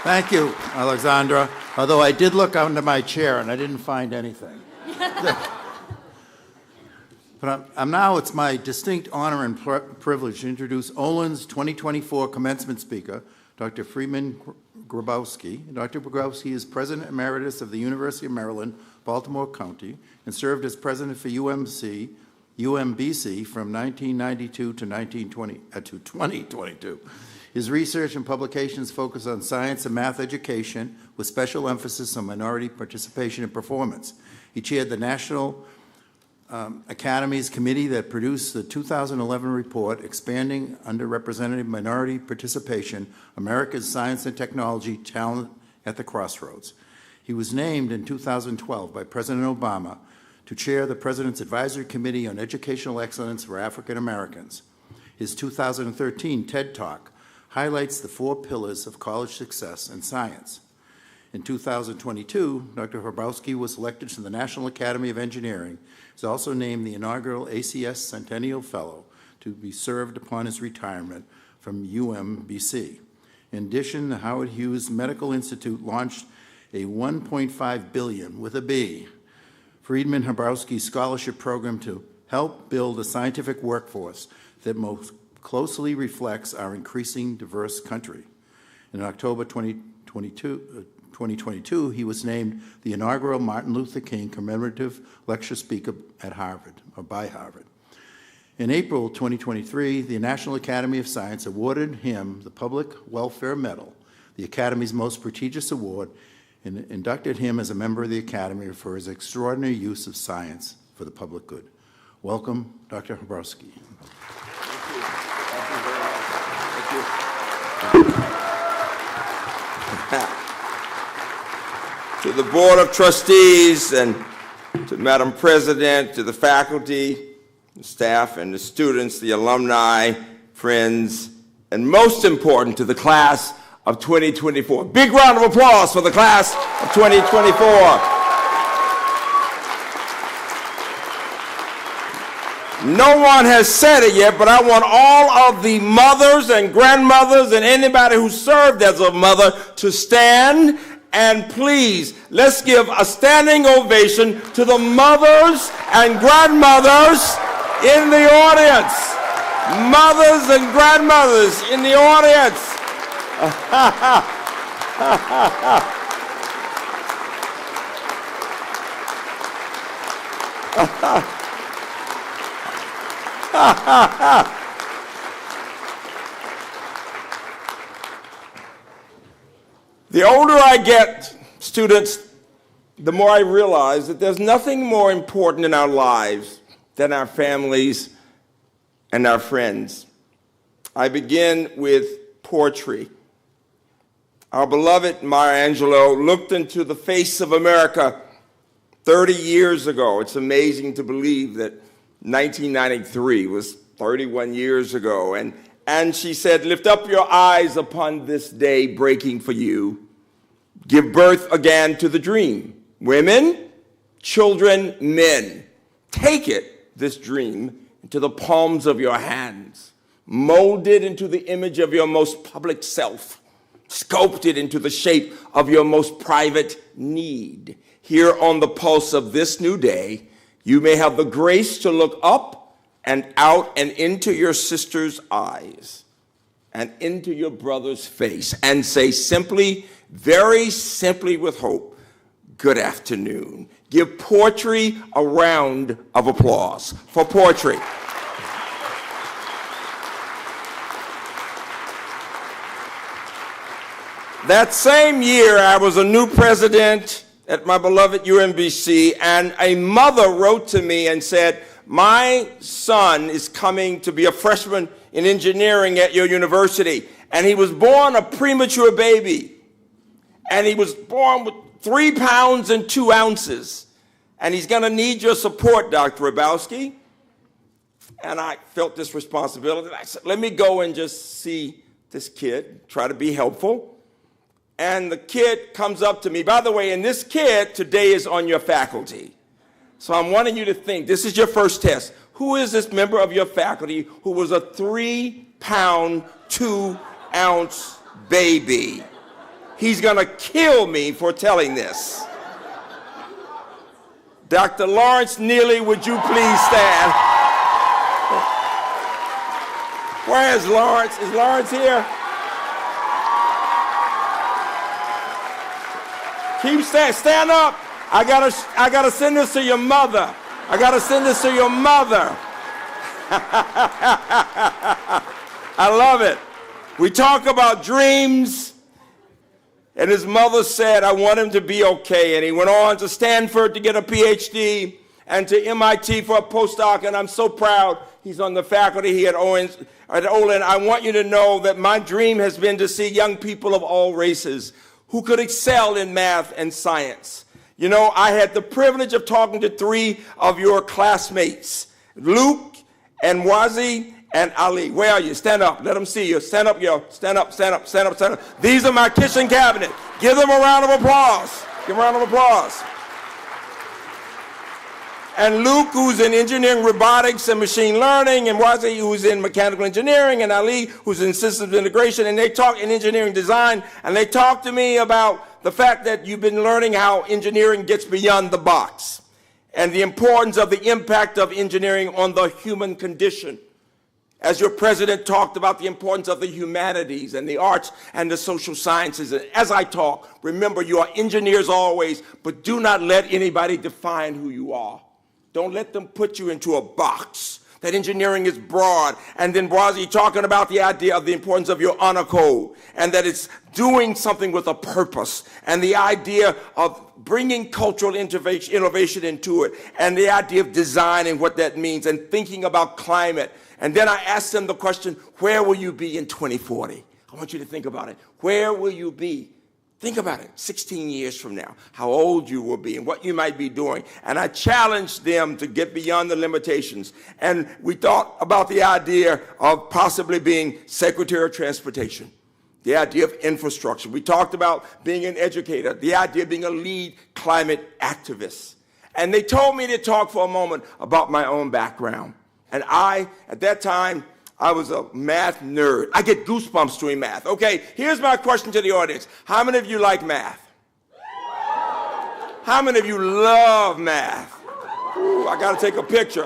Thank you, Alexandra. Although I did look under my chair and I didn't find anything. But it's my distinct honor and privilege to introduce Olin's 2024 commencement speaker, Dr. Freeman Grabowski. Dr. Grabowski is President Emeritus of the University of Maryland, Baltimore County, and served as President for UMBC from 1992 to 2022. His research and publications focus on science and math education with special emphasis on minority participation and performance. He chaired the National Academy's committee that produced the 2011 report, Expanding Underrepresented Minority Participation, America's Science and Technology Talent at the Crossroads. He was named in 2012 by President Obama to chair the President's Advisory Committee on Educational Excellence for African Americans. His 2013 TED Talk highlights the 4 pillars of college success in science. In 2022, Dr. Grabowski was elected to the National Academy of Engineering. He was also named the inaugural ACS Centennial Fellow to be served upon his retirement from UMBC. In addition, the Howard Hughes Medical Institute launched a $1.5 billion, with a B, Freeman Grabowski Scholarship Program to help build a scientific workforce that most closely reflects our increasing diverse country. In October 2022, he was named the inaugural Martin Luther King Commemorative Lecture Speaker at Harvard, or by Harvard. In April 2023, the National Academy of Science awarded him the Public Welfare Medal, the Academy's most prestigious award, and inducted him as a member of the Academy for his extraordinary use of science for the public good. Welcome, Dr. Grabowski. To the Board of Trustees and to Madam President, to the faculty, the staff, and the students, the alumni, friends, and most important, to the class of 2024. Big round of applause for the class of 2024. No one has said it yet, but I want all of the mothers and grandmothers and anybody who served as a mother to stand, and please, let's give a standing ovation to the mothers and grandmothers in the audience. Mothers and grandmothers in the audience. The older I get, students, the more I realize that there's nothing more important in our lives than our families and our friends. I begin with poetry. Our beloved Maya Angelou looked into the face of America 30 years ago. It's amazing to believe that 1993 was 31 years ago. And she said, "Lift up your eyes upon this day breaking for you. Give birth again to the dream. Women, children, men. Take it, this dream, into the palms of your hands. Mold it into the image of your most public self. Sculpt it into the shape of your most private need. Here on the pulse of this new day, you may have the grace to look up and out and into your sister's eyes and into your brother's face and say simply, very simply with hope, good afternoon." Give poetry a round of applause for poetry. That same year, I was a new president at my beloved UMBC, and a mother wrote to me and said, "My son is coming to be a freshman in engineering at your university, and he was born a premature baby, and he was born with 3 pounds and 2 ounces, and he's going to need your support, Dr. Grabowski." And I felt this responsibility. I said, let me go and just see this kid, try to be helpful. And the kid comes up to me. By the way, and this kid today is on your faculty. So I'm wanting you to think, this is your first test. Who is this member of your faculty who was a 3 pound, 2 ounce baby? He's going to kill me for telling this. Dr. Lawrence Neely, would you please stand? Where is Lawrence? Is Lawrence here? Keep stand up. I gotta send this to your mother. I gotta send this to your mother. I love it. We talk about dreams, and his mother said, I want him to be okay. And he went on to Stanford to get a PhD and to MIT for a postdoc, and I'm so proud he's on the faculty here at Olin. I want you to know that my dream has been to see young people of all races who could excel in math and science. You know, I had the privilege of talking to 3 of your classmates, Luke and Wazi and Ali. Where are you? Stand up. Let them see you. Stand up, yo. Stand up, stand up, stand up, stand up. These are my kitchen cabinet. Give them a round of applause. Give them a round of applause. And Luke, who's in engineering, robotics, and machine learning, and Wazi, who's in mechanical engineering, and Ali, who's in systems integration, and they talk in engineering design, and they talk to me about the fact that you've been learning how engineering gets beyond the box, and the importance of the impact of engineering on the human condition. As your president talked about the importance of the humanities and the arts and the social sciences. And as I talk, remember you are engineers always, but do not let anybody define who you are. Don't let them put you into a box. That engineering is broad. And then Brazi talking about the idea of the importance of your honor code and that it's doing something with a purpose and the idea of bringing cultural innovation into it and the idea of design and what that means and thinking about climate. And then I asked them the question, where will you be in 2040? I want you to think about it. Where will you be? Think about it, 16 years from now, how old you will be and what you might be doing. And I challenged them to get beyond the limitations. And we thought about the idea of possibly being Secretary of Transportation, the idea of infrastructure. We talked about being an educator, the idea of being a lead climate activist. And they told me to talk for a moment about my own background. And at that time, I was a math nerd. I get goosebumps doing math. Okay, here's my question to the audience. How many of you like math? How many of you love math? Ooh, I gotta take a picture.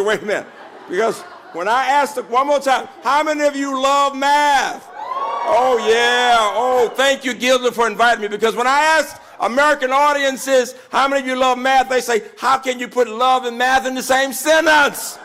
Wait a minute. Because when I asked one more time, how many of you love math? Oh yeah, oh thank you Gilda for inviting me, because when I asked American audiences, how many of you love math, they say, how can you put love and math in the same sentence?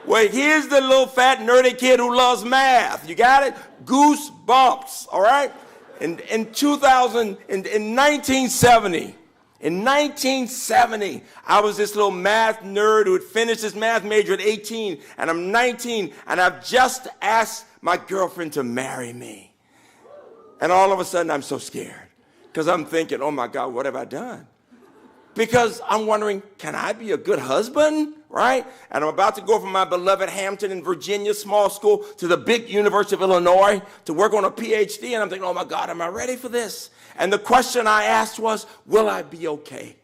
Well, here's the little fat nerdy kid who loves math. You got it? Goosebumps, all right? In 1970, I was this little math nerd who had finished his math major at 18, and I'm 19, and I've just asked my girlfriend to marry me. And all of a sudden, I'm so scared, because I'm thinking, oh my God, what have I done? Because I'm wondering, can I be a good husband, right? And I'm about to go from my beloved Hampton in Virginia small school to the big University of Illinois to work on a PhD. And I'm thinking, oh my God, am I ready for this? And the question I asked was, will I be okay?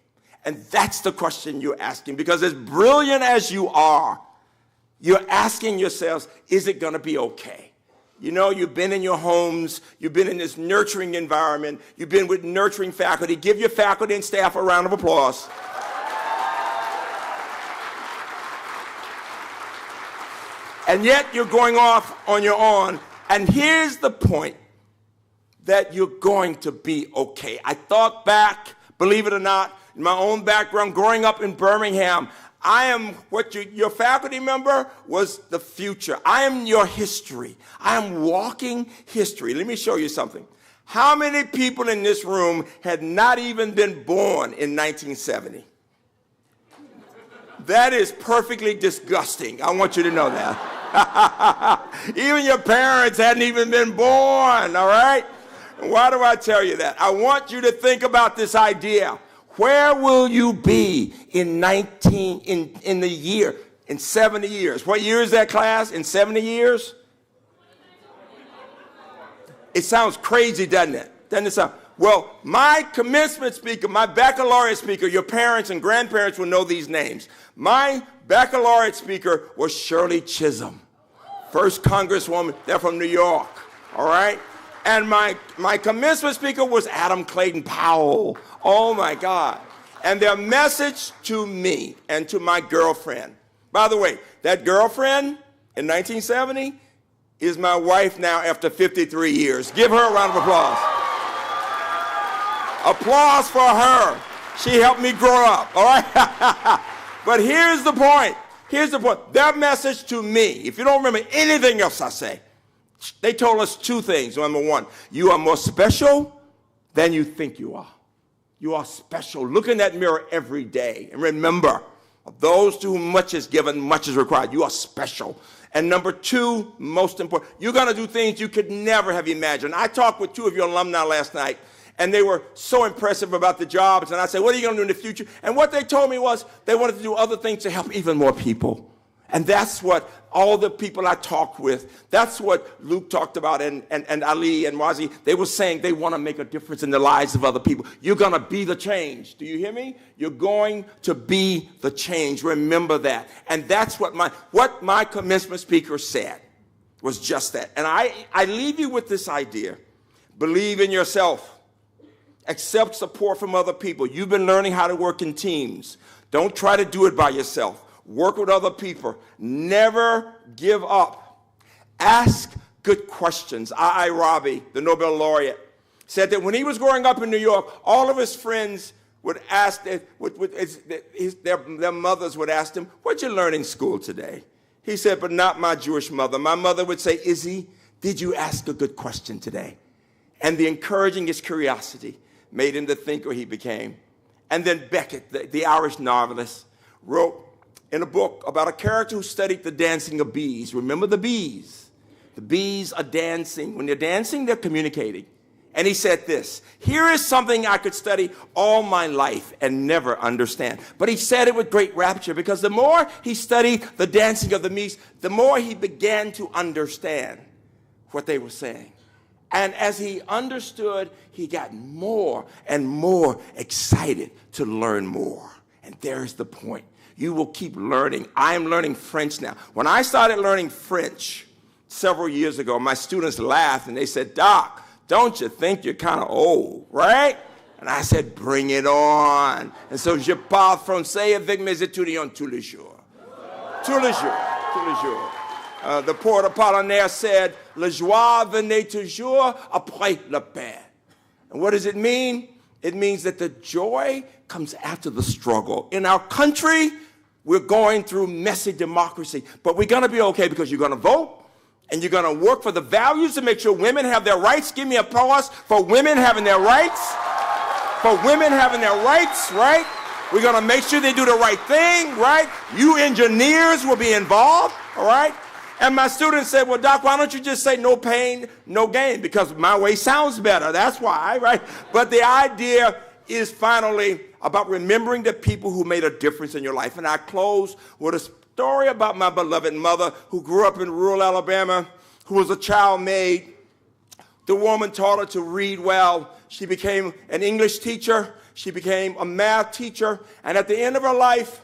And that's the question you're asking, because as brilliant as you are, you're asking yourselves, is it going to be okay? You know, you've been in your homes, you've been in this nurturing environment, you've been with nurturing faculty. Give your faculty and staff a round of applause. And yet you're going off on your own. And here's the point, that you're going to be okay. I thought back, believe it or not, in my own background, growing up in Birmingham, I am what your faculty member was the future. I am your history. I am walking history. Let me show you something. How many people in this room had not even been born in 1970? That is perfectly disgusting. I want you to know that. Even your parents hadn't even been born, all right? Why do I tell you that? I want you to think about this idea. Where will you be in 70 years? What year is that, class? In 70 years? It sounds crazy, doesn't it? Doesn't it sound? Well, my commencement speaker, my baccalaureate speaker, your parents and grandparents will know these names. My baccalaureate speaker was Shirley Chisholm, first Congresswoman. They're from New York, all right? And my commencement speaker was Adam Clayton Powell. Oh, my God. And their message to me and to my girlfriend. By the way, that girlfriend in 1970 is my wife now after 53 years. Give her a round of applause. Applause for her. She helped me grow up, all right? But here's the point. Here's the point. Their message to me, if you don't remember anything else I say, they told us two things. Number one, you are more special than you think you are. You are special. Look in that mirror every day. And remember, of those to whom much is given, much is required. You are special. And number two, most important, you're going to do things you could never have imagined. I talked with two of your alumni last night, and they were so impressive about the jobs. And I said, what are you going to do in the future? And what they told me was they wanted to do other things to help even more people. And that's what all the people I talked with, that's what Luke talked about and Ali and Wazi, they were saying they want to make a difference in the lives of other people. You're going to be the change. Do you hear me? You're going to be the change. Remember that. And that's what my commencement speaker said was just that. And I leave you with this idea. Believe in yourself. Accept support from other people. You've been learning how to work in teams. Don't try to do it by yourself. Work with other people. Never give up. Ask good questions. I. Rabi, the Nobel laureate, said that when he was growing up in New York, all of his friends would ask, their mothers would ask him, what'd you learn in school today? He said, but not my Jewish mother. My mother would say, Izzy, did you ask a good question today? And the encouraging his curiosity made him the thinker he became. And then Beckett, the Irish novelist, wrote in a book about a character who studied the dancing of bees. Remember the bees? The bees are dancing. When they're dancing, they're communicating. And he said this, here is something I could study all my life and never understand. But he said it with great rapture because the more he studied the dancing of the bees, the more he began to understand what they were saying. And as he understood, he got more and more excited to learn more. And there's the point. You will keep learning. I am learning French now. When I started learning French several years ago, my students laughed and they said, Doc, don't you think you're kind of old, right? And I said, bring it on. And so, je parle français avec mes étudiants tous les jours. Tous les jours, tous les jours. The poet Apollinaire said, le joie venait toujours après la paix. And what does it mean? It means that the joy comes after the struggle. In our country, we're going through messy democracy, but we're going to be okay because you're going to vote and you're going to work for the values to make sure women have their rights. Give me applause for women having their rights. For women having their rights, right? We're going to make sure they do the right thing, right? You engineers will be involved, all right? And my students said, well, Doc, why don't you just say no pain, no gain? Because my way sounds better. That's why, right? But the idea is finally about remembering the people who made a difference in your life. And I close with a story about my beloved mother who grew up in rural Alabama, who was a child maid. The woman taught her to read well. She became an English teacher. She became a math teacher. And at the end of her life,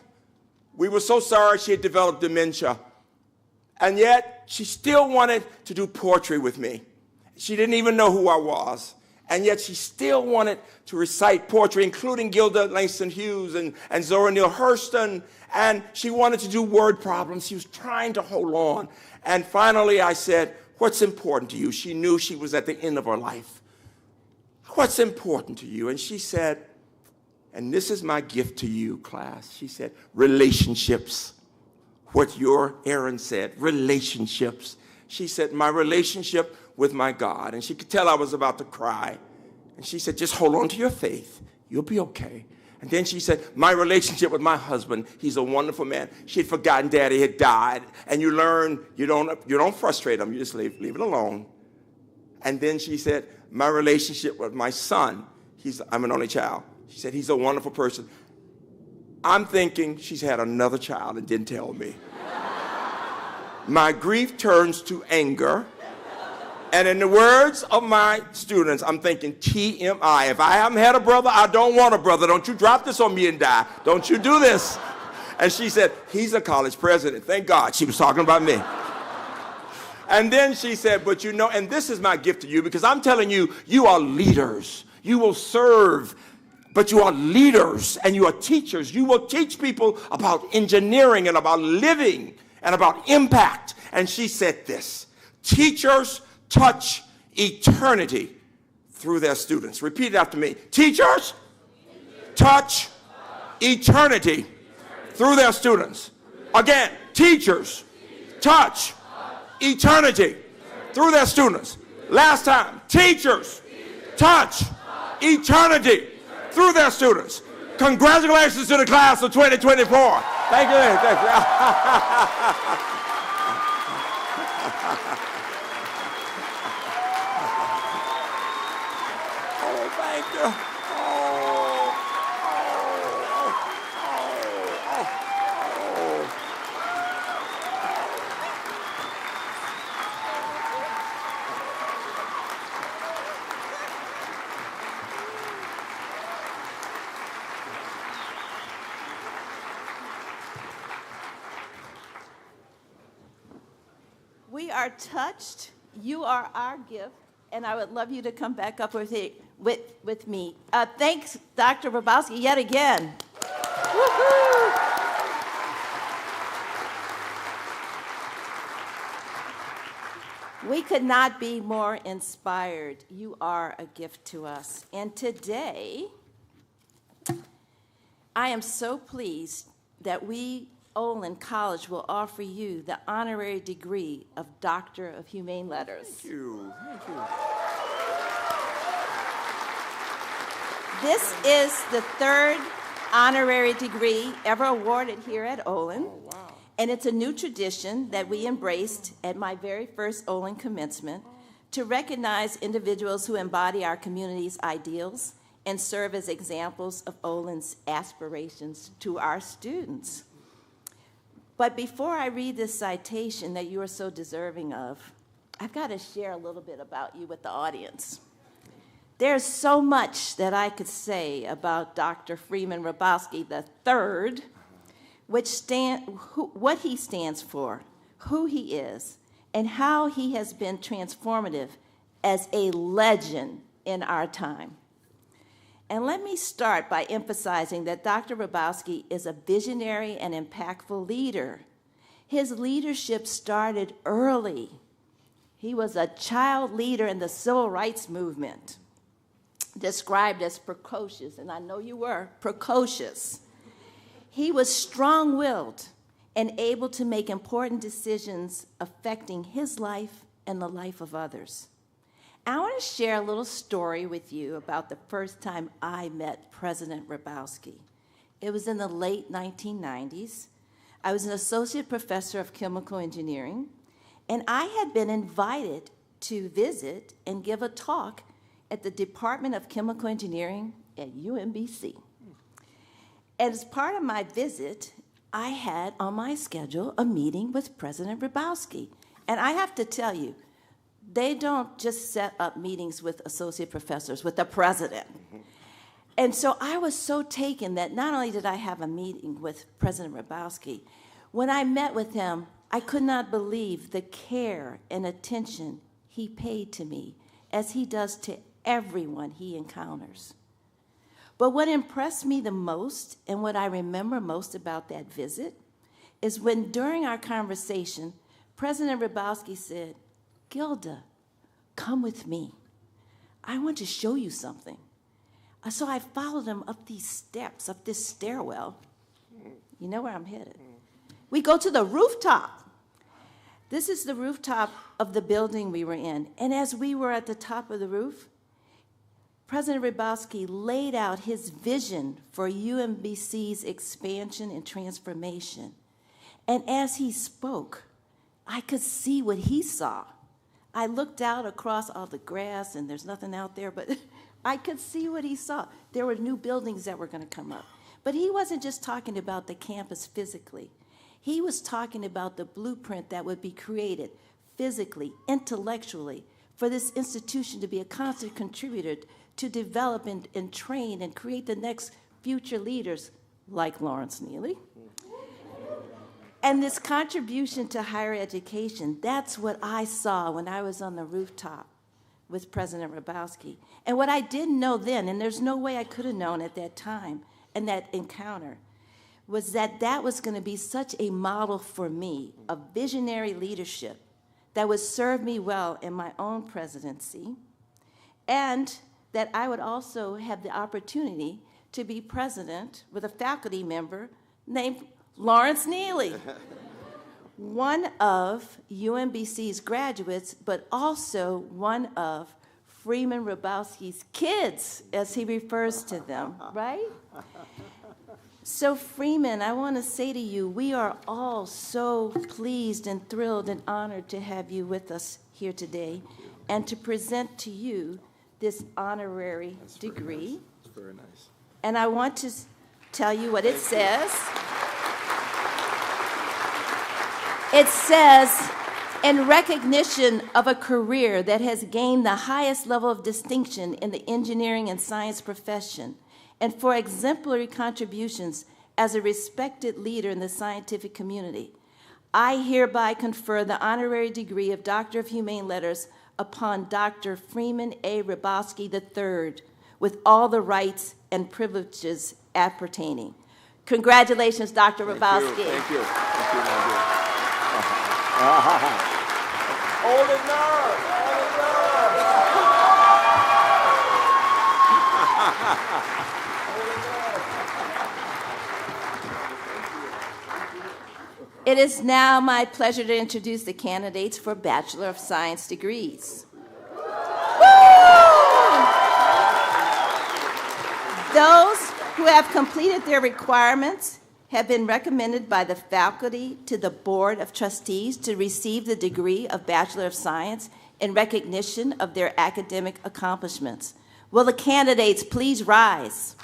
we were so sorry she had developed dementia. And yet, she still wanted to do poetry with me. She didn't even know who I was. And yet, she still wanted to recite poetry, including Gilda Langston Hughes and Zora Neale Hurston. And she wanted to do word problems. She was trying to hold on. And finally, I said, what's important to you? She knew she was at the end of her life. What's important to you? And she said, and this is my gift to you, class. She said, relationships. What your Aaron said, relationships. She said, my relationship with my God. And she could tell I was about to cry. And she said, just hold on to your faith. You'll be okay. And then she said, my relationship with my husband, he's a wonderful man. She had forgotten Daddy had died. And you learn, you don't frustrate him. You just leave it alone. And then she said, my relationship with my son, I'm an only child. She said, he's a wonderful person. I'm thinking she's had another child and didn't tell me. My grief turns to anger. And in the words of my students, I'm thinking TMI. If I haven't had a brother, I don't want a brother. Don't you drop this on me and die. Don't you do this. And she said, he's a college president. Thank God she was talking about me. And then she said, but you know, and this is my gift to you because I'm telling you, you are leaders. You will serve. But you are leaders and you are teachers. You will teach people about engineering and about living and about impact. And she said this, Teachers touch eternity through their students. Repeat it after me. Teachers touch eternity through their students. Again, teachers touch eternity through their students. Last time, teachers touch eternity through their students. Congratulations to the class of 2024. Thank you. Thank you. Oh, thank you. We are touched. You are our gift, and I would love you to come back up with me. Thanks, Dr. Rabowski, yet again. Woo-hoo. We could not be more inspired. You are a gift to us. And today, I am so pleased that we, Olin College, will offer you the honorary degree of Doctor of Humane Letters. Thank you. Thank you. This is the third honorary degree ever awarded here at Olin. Oh, wow. And it's a new tradition that we embraced at my very first Olin commencement to recognize individuals who embody our community's ideals and serve as examples of Olin's aspirations to our students. But before I read this citation that you are so deserving of, I've got to share a little bit about you with the audience. There's so much that I could say about Dr. Freeman Rabowski III, what he stands for, who he is, and how he has been transformative as a legend in our time. And let me start by emphasizing that Dr. Rabowski is a visionary and impactful leader. His leadership started early. He was a child leader in the civil rights movement, described as precocious, and I know you were, precocious. He was strong-willed and able to make important decisions affecting his life and the life of others. I want to share a little story with you about the first time I met President Rabowski. It was in the late 1990s. I was an associate professor of chemical engineering, and I had been invited to visit and give a talk at the Department of Chemical Engineering at UMBC. As part of my visit, I had on my schedule a meeting with President Rabowski. And I have to tell you, they don't just set up meetings with associate professors, with the president. And so I was so taken that not only did I have a meeting with President Rabowski, when I met with him, I could not believe the care and attention he paid to me, as he does to everyone he encounters. But what impressed me the most, and what I remember most about that visit, is when during our conversation, President Rabowski said, "Gilda, come with me. I want to show you something." So I followed him up these steps, up this stairwell. You know where I'm headed. We go to the rooftop. This is the rooftop of the building we were in. And as we were at the top of the roof, President Rabowski laid out his vision for UMBC's expansion and transformation. And as he spoke, I could see what he saw. I looked out across all the grass, and there's nothing out there, but I could see what he saw. There were new buildings that were going to come up. But he wasn't just talking about the campus physically. He was talking about the blueprint that would be created physically, intellectually, for this institution to be a constant contributor to develop and train and create the next future leaders like Lawrence Neely. And this contribution to higher education, that's what I saw when I was on the rooftop with President Rabowski. And what I didn't know then, and there's no way I could have known at that time and that encounter, was that that was going to be such a model for me of visionary leadership that would serve me well in my own presidency, and that I would also have the opportunity to be president with a faculty member named Lawrence Neely, one of UMBC's graduates, but also one of Freeman Hrabowski's kids, as he refers to them, right? So Freeman, I want to say to you, we are all so pleased and thrilled and honored to have you with us here today and to present to you this honorary degree. It's very nice. And I want to tell you what it says. It says, in recognition of a career that has gained the highest level of distinction in the engineering and science profession, and for exemplary contributions as a respected leader in the scientific community, I hereby confer the honorary degree of Doctor of Humane Letters upon Dr. Freeman A. Hrabowski III, with all the rights and privileges appertaining. Congratulations, Dr. Hrabowski. Thank you. Thank you, my dear. Olin nerve! It is now my pleasure to introduce the candidates for Bachelor of Science degrees. Those who have completed their requirements have been recommended by the faculty to the Board of Trustees to receive the degree of Bachelor of Science in recognition of their academic accomplishments. Will the candidates please rise?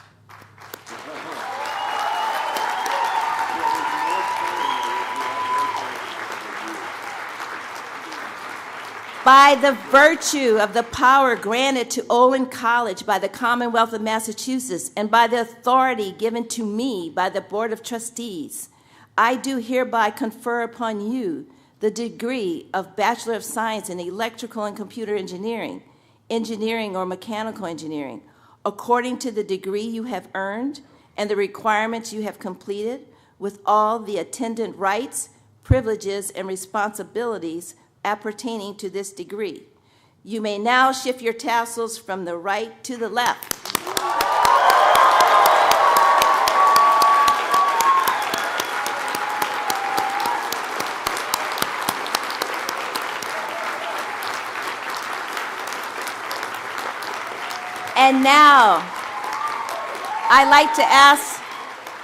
By the virtue of the power granted to Olin College by the Commonwealth of Massachusetts and by the authority given to me by the Board of Trustees, I do hereby confer upon you the degree of Bachelor of Science in Electrical and Computer Engineering, Engineering or Mechanical Engineering, according to the degree you have earned and the requirements you have completed, with all the attendant rights, privileges, and responsibilities appertaining to this degree. You may now shift your tassels from the right to the left. And now, I'd like to ask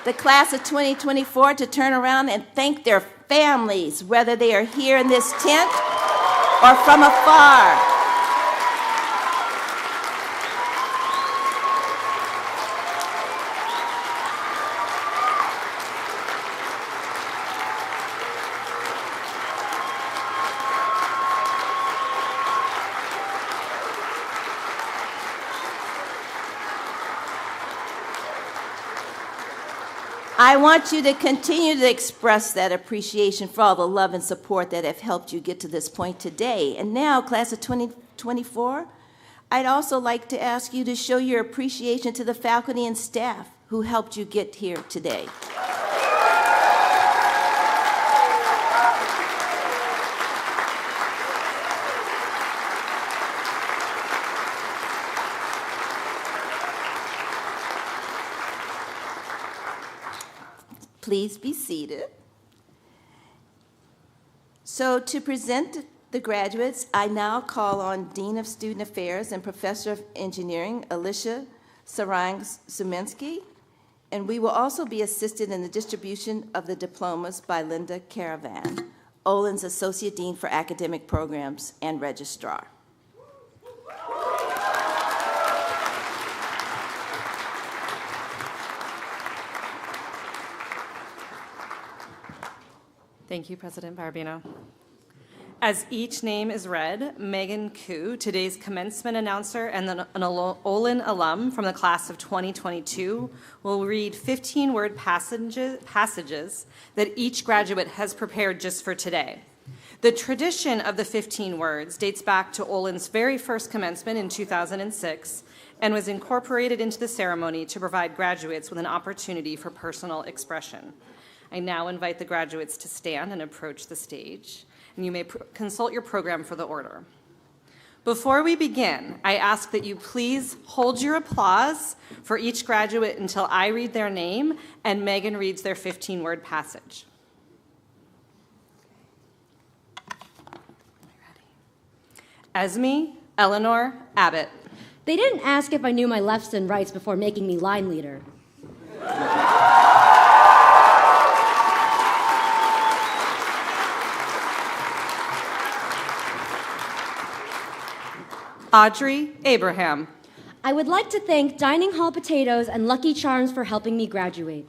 the class of 2024 to turn around and thank their families, whether they are here in this tent or from afar. I want you to continue to express that appreciation for all the love and support that have helped you get to this point today. And now, class of 2024, I'd also like to ask you to show your appreciation to the faculty and staff who helped you get here today. Please be seated. So to present the graduates, I now call on Dean of Student Affairs and Professor of Engineering, Alicia Sarang-Suminsky, and we will also be assisted in the distribution of the diplomas by Linda Caravan, Olin's Associate Dean for Academic Programs and Registrar. Thank you, President Barbino. As each name is read, Megan Koo, today's commencement announcer and an Olin alum from the class of 2022, will read 15-word passages that each graduate has prepared just for today. The tradition of the 15 words dates back to Olin's very first commencement in 2006 and was incorporated into the ceremony to provide graduates with an opportunity for personal expression. I now invite the graduates to stand and approach the stage, and you may consult your program for the order. Before we begin, I ask that you please hold your applause for each graduate until I read their name and Megan reads their 15-word passage. Esme Eleanor Abbott. They didn't ask if I knew my lefts and rights before making me line leader. Audrey Abraham. I would like to thank Dining Hall Potatoes and Lucky Charms for helping me graduate.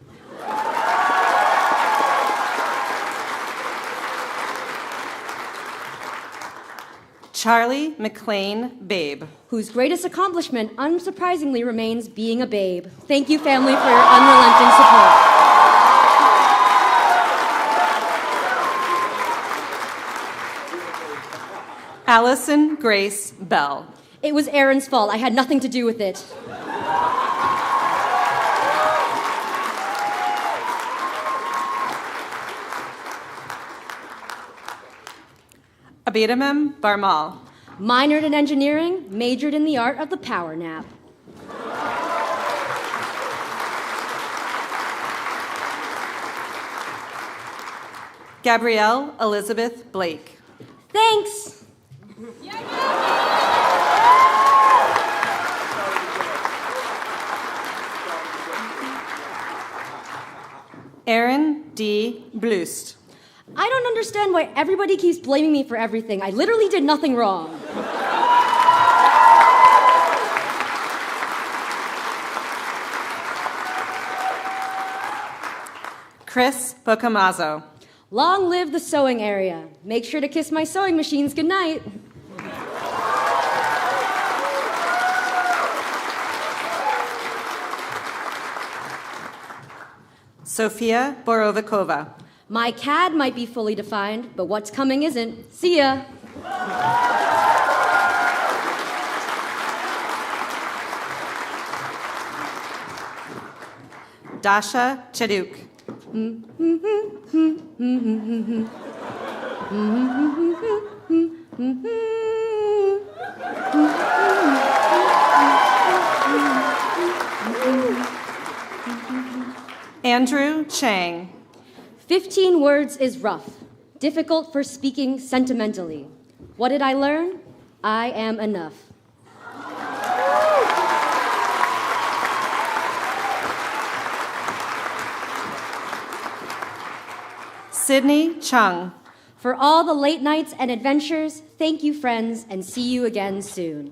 Charlie McLean Babe. Whose greatest accomplishment, unsurprisingly, remains being a babe. Thank you, family, for your unrelenting support. Allison Grace Bell. It was Aaron's fault. I had nothing to do with it. Abedamem Barmal. Minored in engineering, majored in the art of the power nap. Gabrielle Elizabeth Blake. Thanks. Aaron D. Blust. I don't understand why everybody keeps blaming me for everything. I literally did nothing wrong. Chris Bocamazzo. Long live the sewing area. Make sure to kiss my sewing machines goodnight. Sofia Borovikova. My CAD might be fully defined, but what's coming isn't. See ya. Dasha Cheduk. Andrew Chang. 15 words is rough, difficult for speaking sentimentally. What did I learn? I am enough. Sydney Chung. For all the late nights and adventures, thank you, friends, and see you again soon.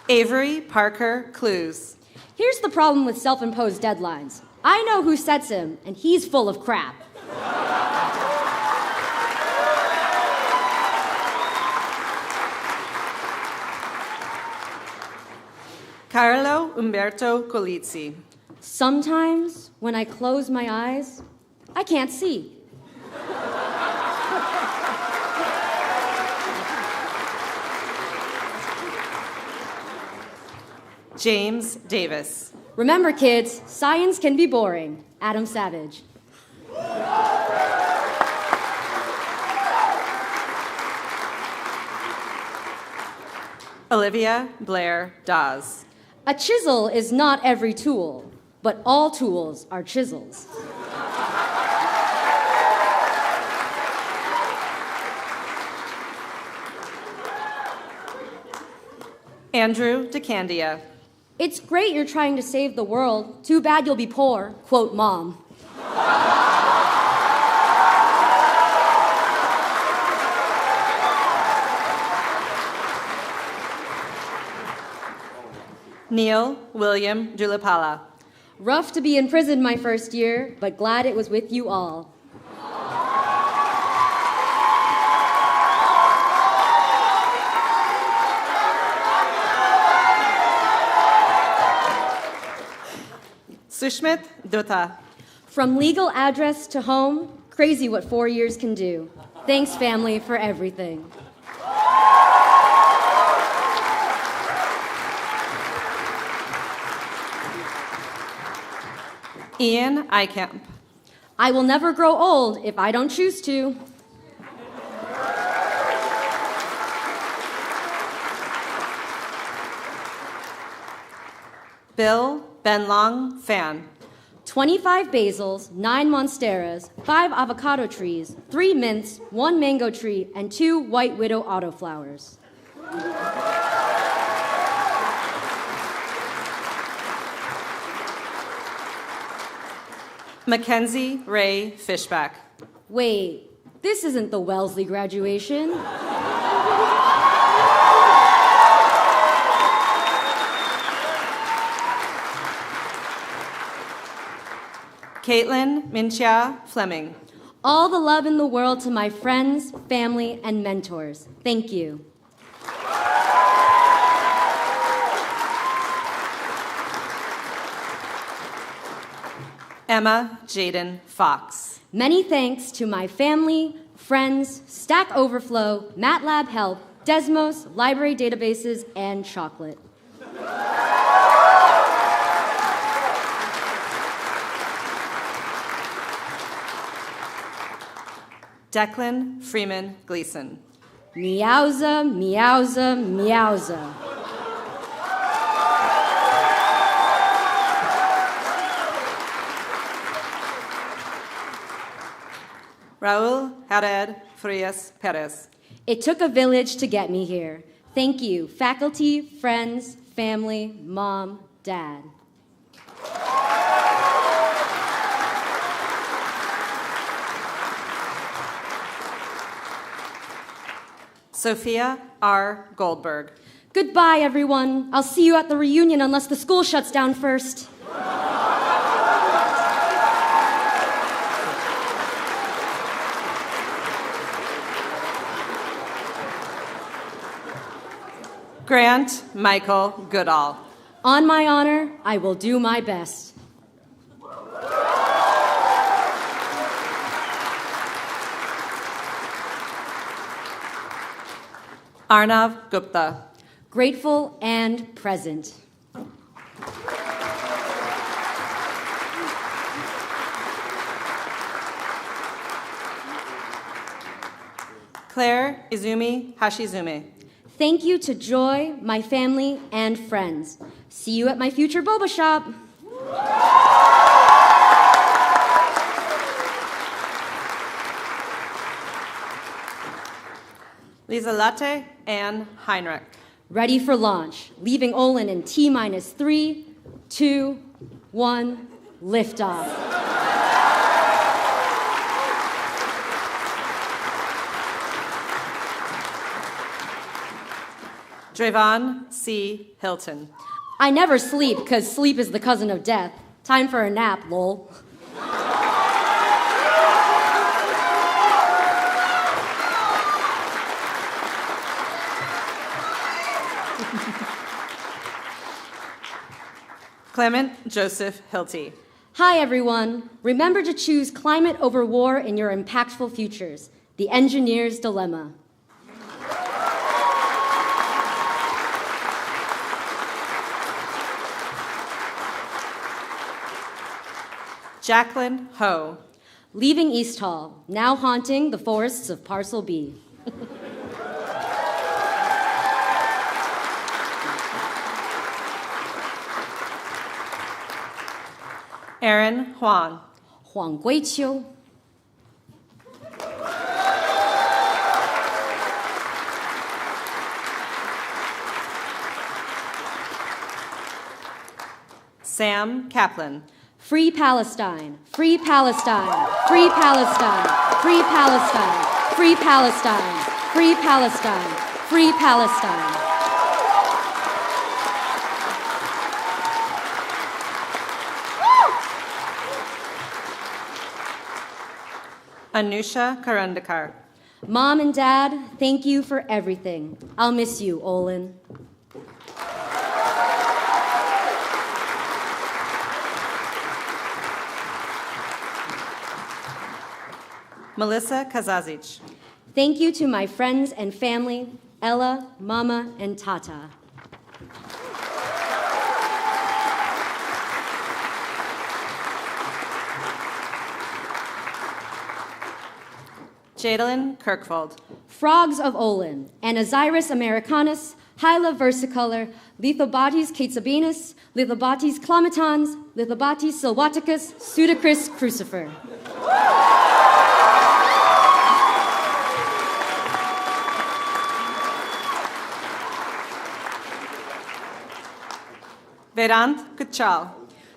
Avery Parker Clues. Here's the problem with self-imposed deadlines. I know who sets him, and he's full of crap. Carlo Umberto Colizzi. Sometimes, when I close my eyes, I can't see. James Davis. Remember, kids, science can be boring. Adam Savage. Olivia Blair Dawes. A chisel is not every tool, but all tools are chisels. Andrew DeCandia. It's great you're trying to save the world. Too bad you'll be poor, quote mom. Neil William Julipala. Rough to be in prison my first year, but glad it was with you all. Sushmit Dutta. From legal address to home, crazy what 4 years can do. Thanks, family, for everything. Ian Eikamp. I will never grow old if I don't choose to. Bill Benlong Fan. 25 basils, 9 monsteras, 5 avocado trees, 3 mints, 1 mango tree, and 2 white widow autoflowers. Mackenzie Ray Fishback. Wait, this isn't the Wellesley graduation. Caitlin Minchia Fleming. All the love in the world to my friends, family, and mentors. Thank you. Emma Jaden Fox. Many thanks to my family, friends, Stack Overflow, MATLAB Help, Desmos, library databases, and chocolate. Declan Freeman Gleason. Meowza, meowza, meowza. Raul Jared Frias Perez. It took a village to get me here. Thank you, faculty, friends, family, mom, dad. Sophia R. Goldberg. Goodbye, everyone. I'll see you at the reunion unless the school shuts down first. Grant Michael Goodall. On my honor, I will do my best. Arnav Gupta. Grateful and present. Claire Izumi Hashizume. Thank you to Joy, my family, and friends. See you at my future boba shop. Lisa Latte Ann Heinrich. Ready for launch. Leaving Olin in T-minus 3, 2, 1, liftoff. Drayvon C. Hilton. I never sleep because sleep is the cousin of death. Time for a nap, lol. Clement Joseph Hilty. Hi, everyone. Remember to choose climate over war in your impactful futures. The engineer's dilemma. Jacqueline Ho. Leaving East Hall, now haunting the forests of Parcel B. Aaron Huang. Huang Guiqiu. Sam Kaplan. Free Palestine, free Palestine, free Palestine, free Palestine, free Palestine, free Palestine, free Palestine. Anusha Karandikar. Mom and Dad, thank you for everything. I'll miss you, Olin. Melissa Kazazic. Thank you to my friends and family, Ella, Mama, and Tata. Jadalyn Kirkfold. Frogs of Olin, Anazyrus americanus, Hyla versicolor, Lithobates catesabinus, Lithobates clamitans, Lithobates sylvaticus, Pseudocris crucifer. Vedant Kuchal.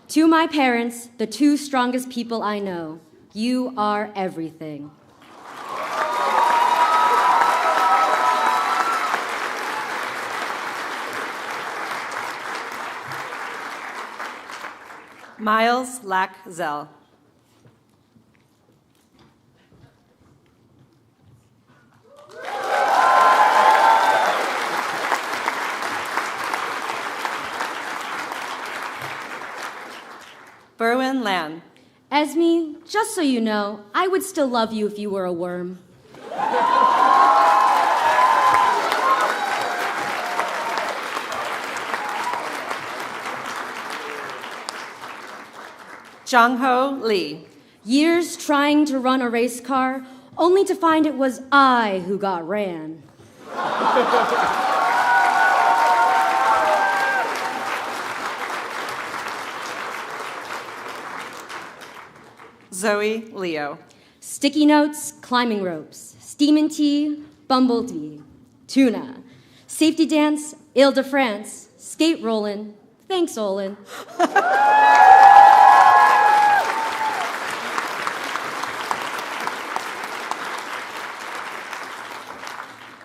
To my parents, the two strongest people I know, you are everything. Miles Lack Zell. Berwin Lan. Esme, just so you know, I would still love you if you were a worm. Jongho Lee. Years trying to run a race car, only to find it was I who got ran. Zoe Leo. Sticky notes, climbing ropes, steamin' tea, bumblebee, tuna, safety dance, Ile-de-France, skate rollin', thanks Olin.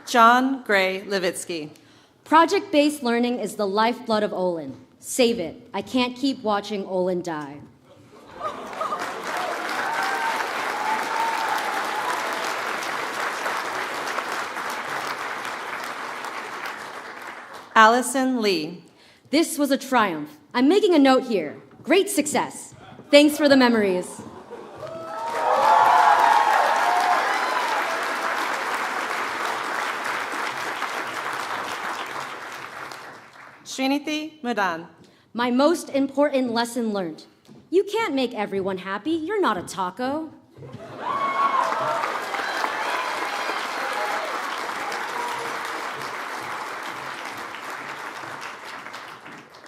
John Gray Levitsky. Project-based learning is the lifeblood of Olin. Save it. I can't keep watching Olin die. Allison Lee. This was a triumph. I'm making a note here. Great success. Thanks for the memories. Sriniti Madan. My most important lesson learned. You can't make everyone happy. You're not a taco.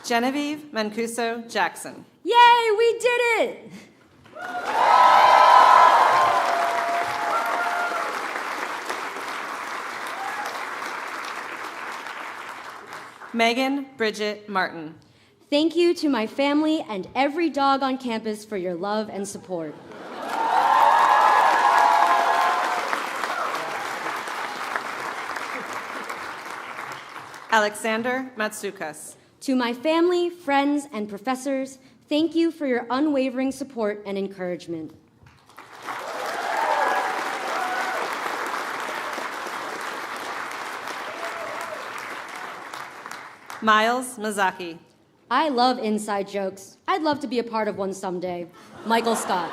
Genevieve Mancuso Jackson. Yay, we did it! Megan Bridget Martin. Thank you to my family and every dog on campus for your love and support. Alexander Matsukas. To my family, friends, and professors, thank you for your unwavering support and encouragement. Miles Mazaki. I love inside jokes. I'd love to be a part of one someday. Michael Scott.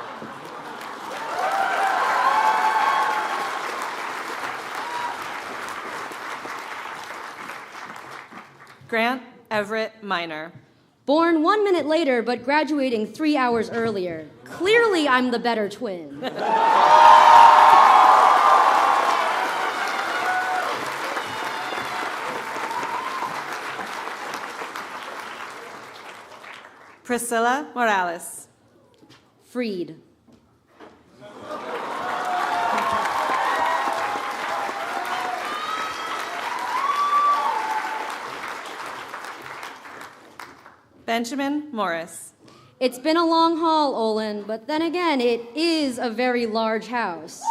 Grant Everett Minor. Born 1 minute later, but graduating 3 hours earlier. Clearly, I'm the better twin. Priscilla Morales. Freed. Benjamin Morris. It's been a long haul, Olin, but then again, it is a very large house.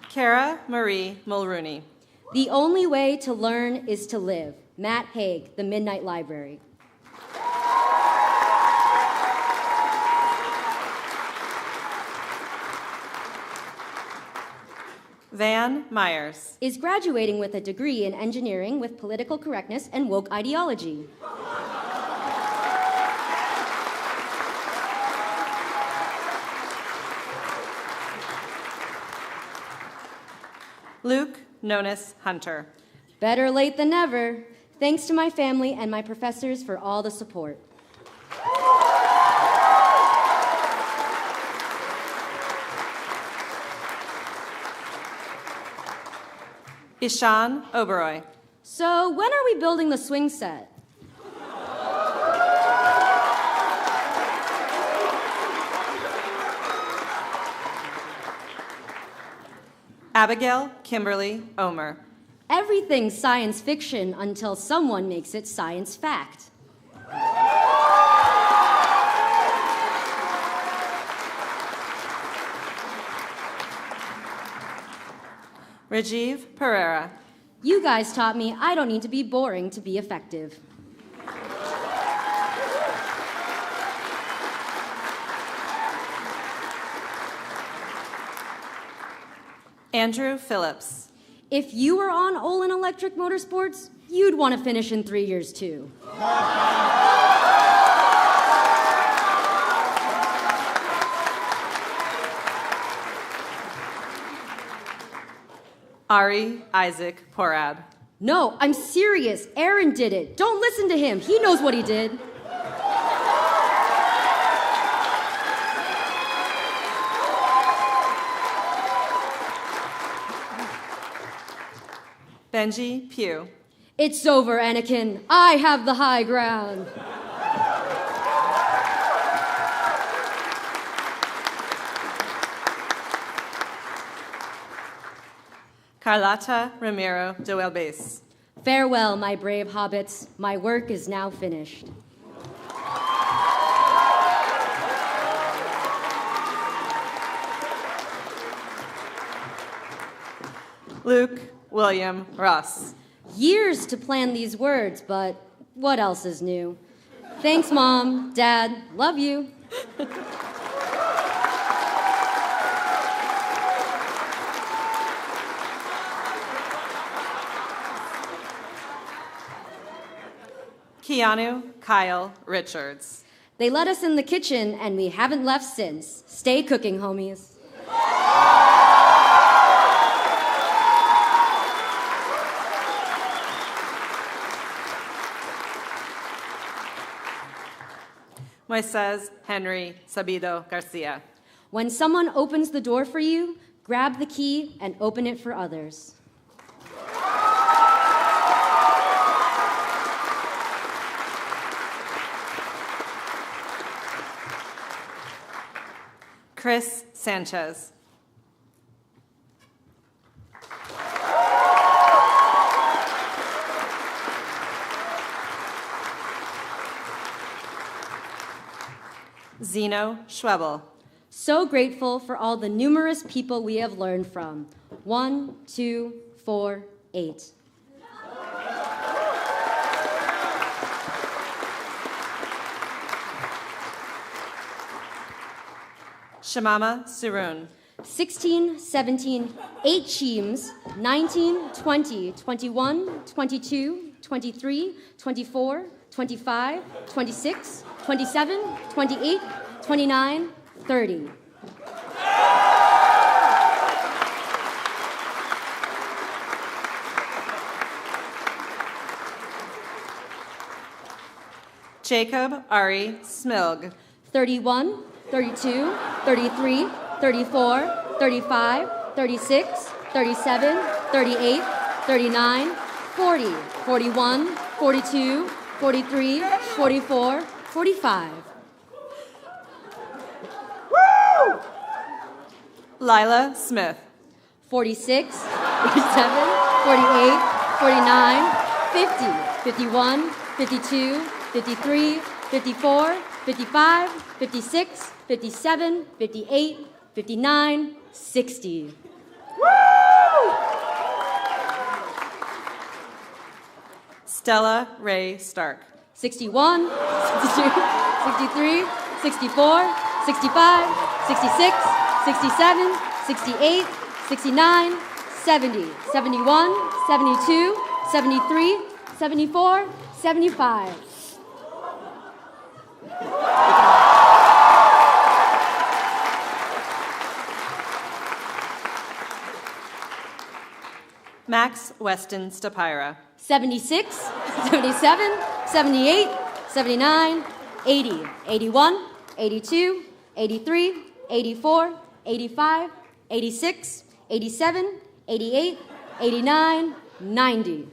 Cara Marie Mulrooney. The only way to learn is to live. Matt Haig, The Midnight Library. Van Myers. Is graduating with a degree in engineering with political correctness and woke ideology. Luke Nonis Hunter. Better late than never. Thanks to my family and my professors for all the support. Ishan Oberoi. So when are we building the swing set? Abigail Kimberly Omer. Everything's science fiction until someone makes it science fact. Rajiv Pereira. You guys taught me I don't need to be boring to be effective. Andrew Phillips. If you were on Olin Electric Motorsports, you'd want to finish in 3 years too. Ari Isaac Porab. No, I'm serious. Aaron did it. Don't listen to him. He knows what he did. Benji Pugh. It's over, Anakin. I have the high ground. Carlota Ramiro de Huelbes. Farewell, my brave hobbits. My work is now finished. Luke William Ross. Years to plan these words, but what else is new? Thanks, Mom, Dad, love you. Keanu Kyle Richards. They let us in the kitchen, and we haven't left since. Stay cooking, homies. Moises Henry Sabido Garcia. When someone opens the door for you, grab the key and open it for others. Chris Sanchez. Zeno Schwebel. So grateful for all the numerous people we have learned from. 1, 2, 4, 8. Shamama Surun. 16, 17, 8 Cheems, 19, 20, 21, 22, 23, 24, 25, 26, 27, 28, 29, 30. Jacob Ari Smilg. 31, 32, 33, 34, 35, 36, 37, 38, 39, 40, 41, 42, 43, 44, 45. Woo! Lila Smith. 46, 47, 48, 49, 50, 51, 52, 53, 54, 55, 56, 57, 58, 59, 60. Woo! Stella Ray Stark. 61, 62, 63, 64, 65, 66, 67, 68, 69, 70, 71, 72, 73, 74, 75. Max Weston Stapira. 76, 77, 78, 79, 80, 81, 82, 83, 84, 85, 86, 87, 88, 89, 90.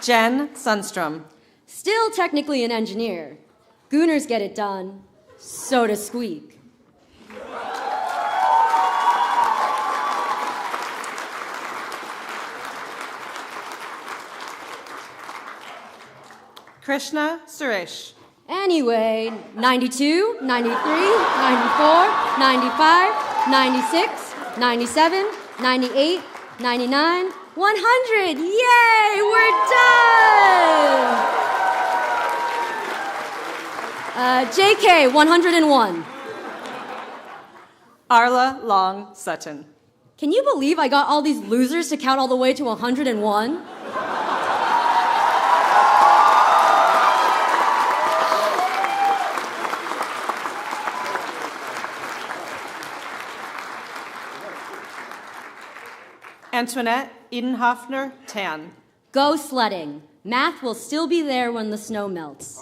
Jen Sundstrom. Still technically an engineer. Gooners get it done. So does Squeak. Krishna Suresh. Anyway, 92, 93, 94, 95, 96, 97, 98, 99, 100. Yay, we're done! JK, 101. Arla Long Sutton. Can you believe I got all these losers to count all the way to 101? Antoinette Edenhoffner Tan. Go sledding. Math will still be there when the snow melts.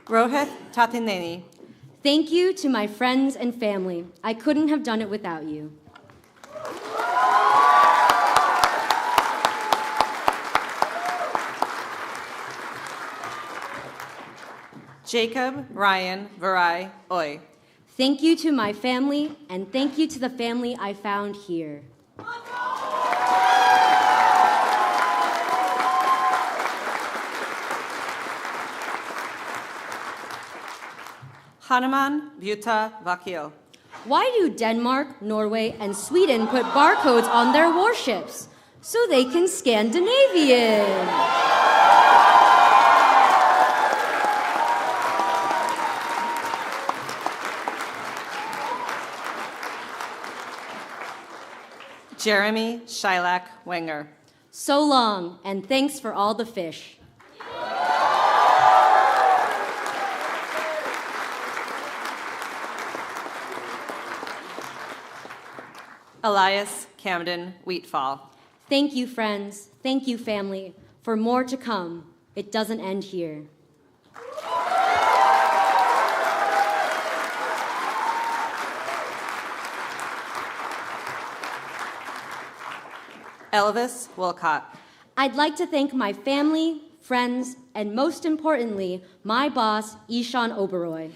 Rohit Tathineni. Thank you to my friends and family. I couldn't have done it without you. Jacob Ryan Varai Oi. Thank you to my family, and thank you to the family I found here. Hanuman Bhuta Vakil. Why do Denmark, Norway, and Sweden put barcodes on their warships? So they can Scandinavian. Jeremy Shilak Wenger. So long, and thanks for all the fish. Elias Camden Wheatfall. Thank you, friends. Thank you, family. For more to come. It doesn't end here. Elvis Wilcott. I'd like to thank my family, friends, and most importantly, my boss, Ishan Oberoi.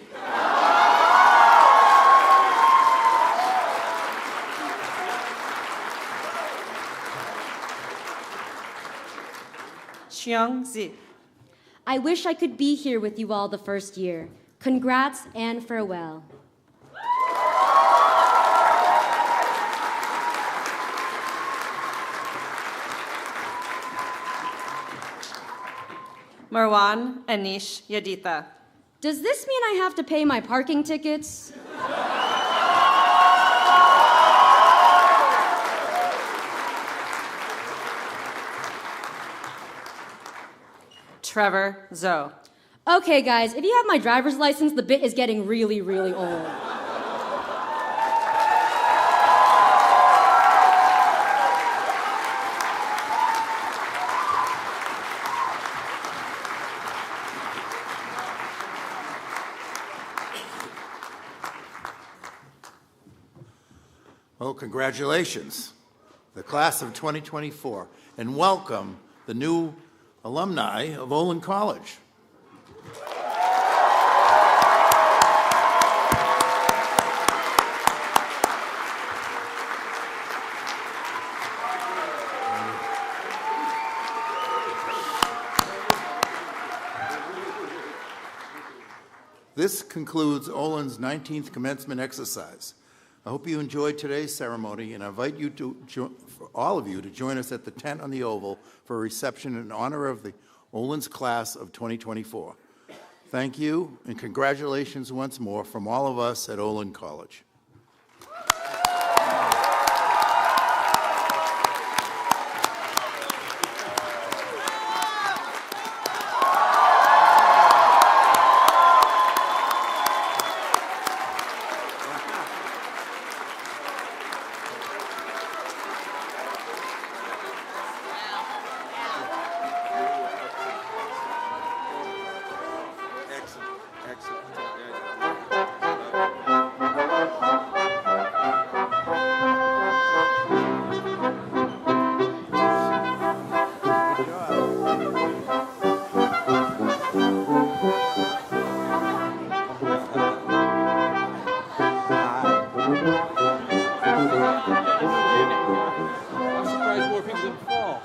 Xiong Zi. I wish I could be here with you all the first year. Congrats and farewell. Marwan Anish Yaditha. Does this mean I have to pay my parking tickets? Trevor Zoe. Okay, guys, if you have my driver's license, the bit is getting really, really old. Well, congratulations, the class of 2024, and welcome the new alumni of Olin College. This concludes Olin's 19th commencement exercise. I hope you enjoyed today's ceremony, and I invite you for all of you to join us at the tent on the Oval for a reception in honor of the Olin's class of 2024. Thank you, and congratulations once more from all of us at Olin College. I'm surprised more people didn't fall.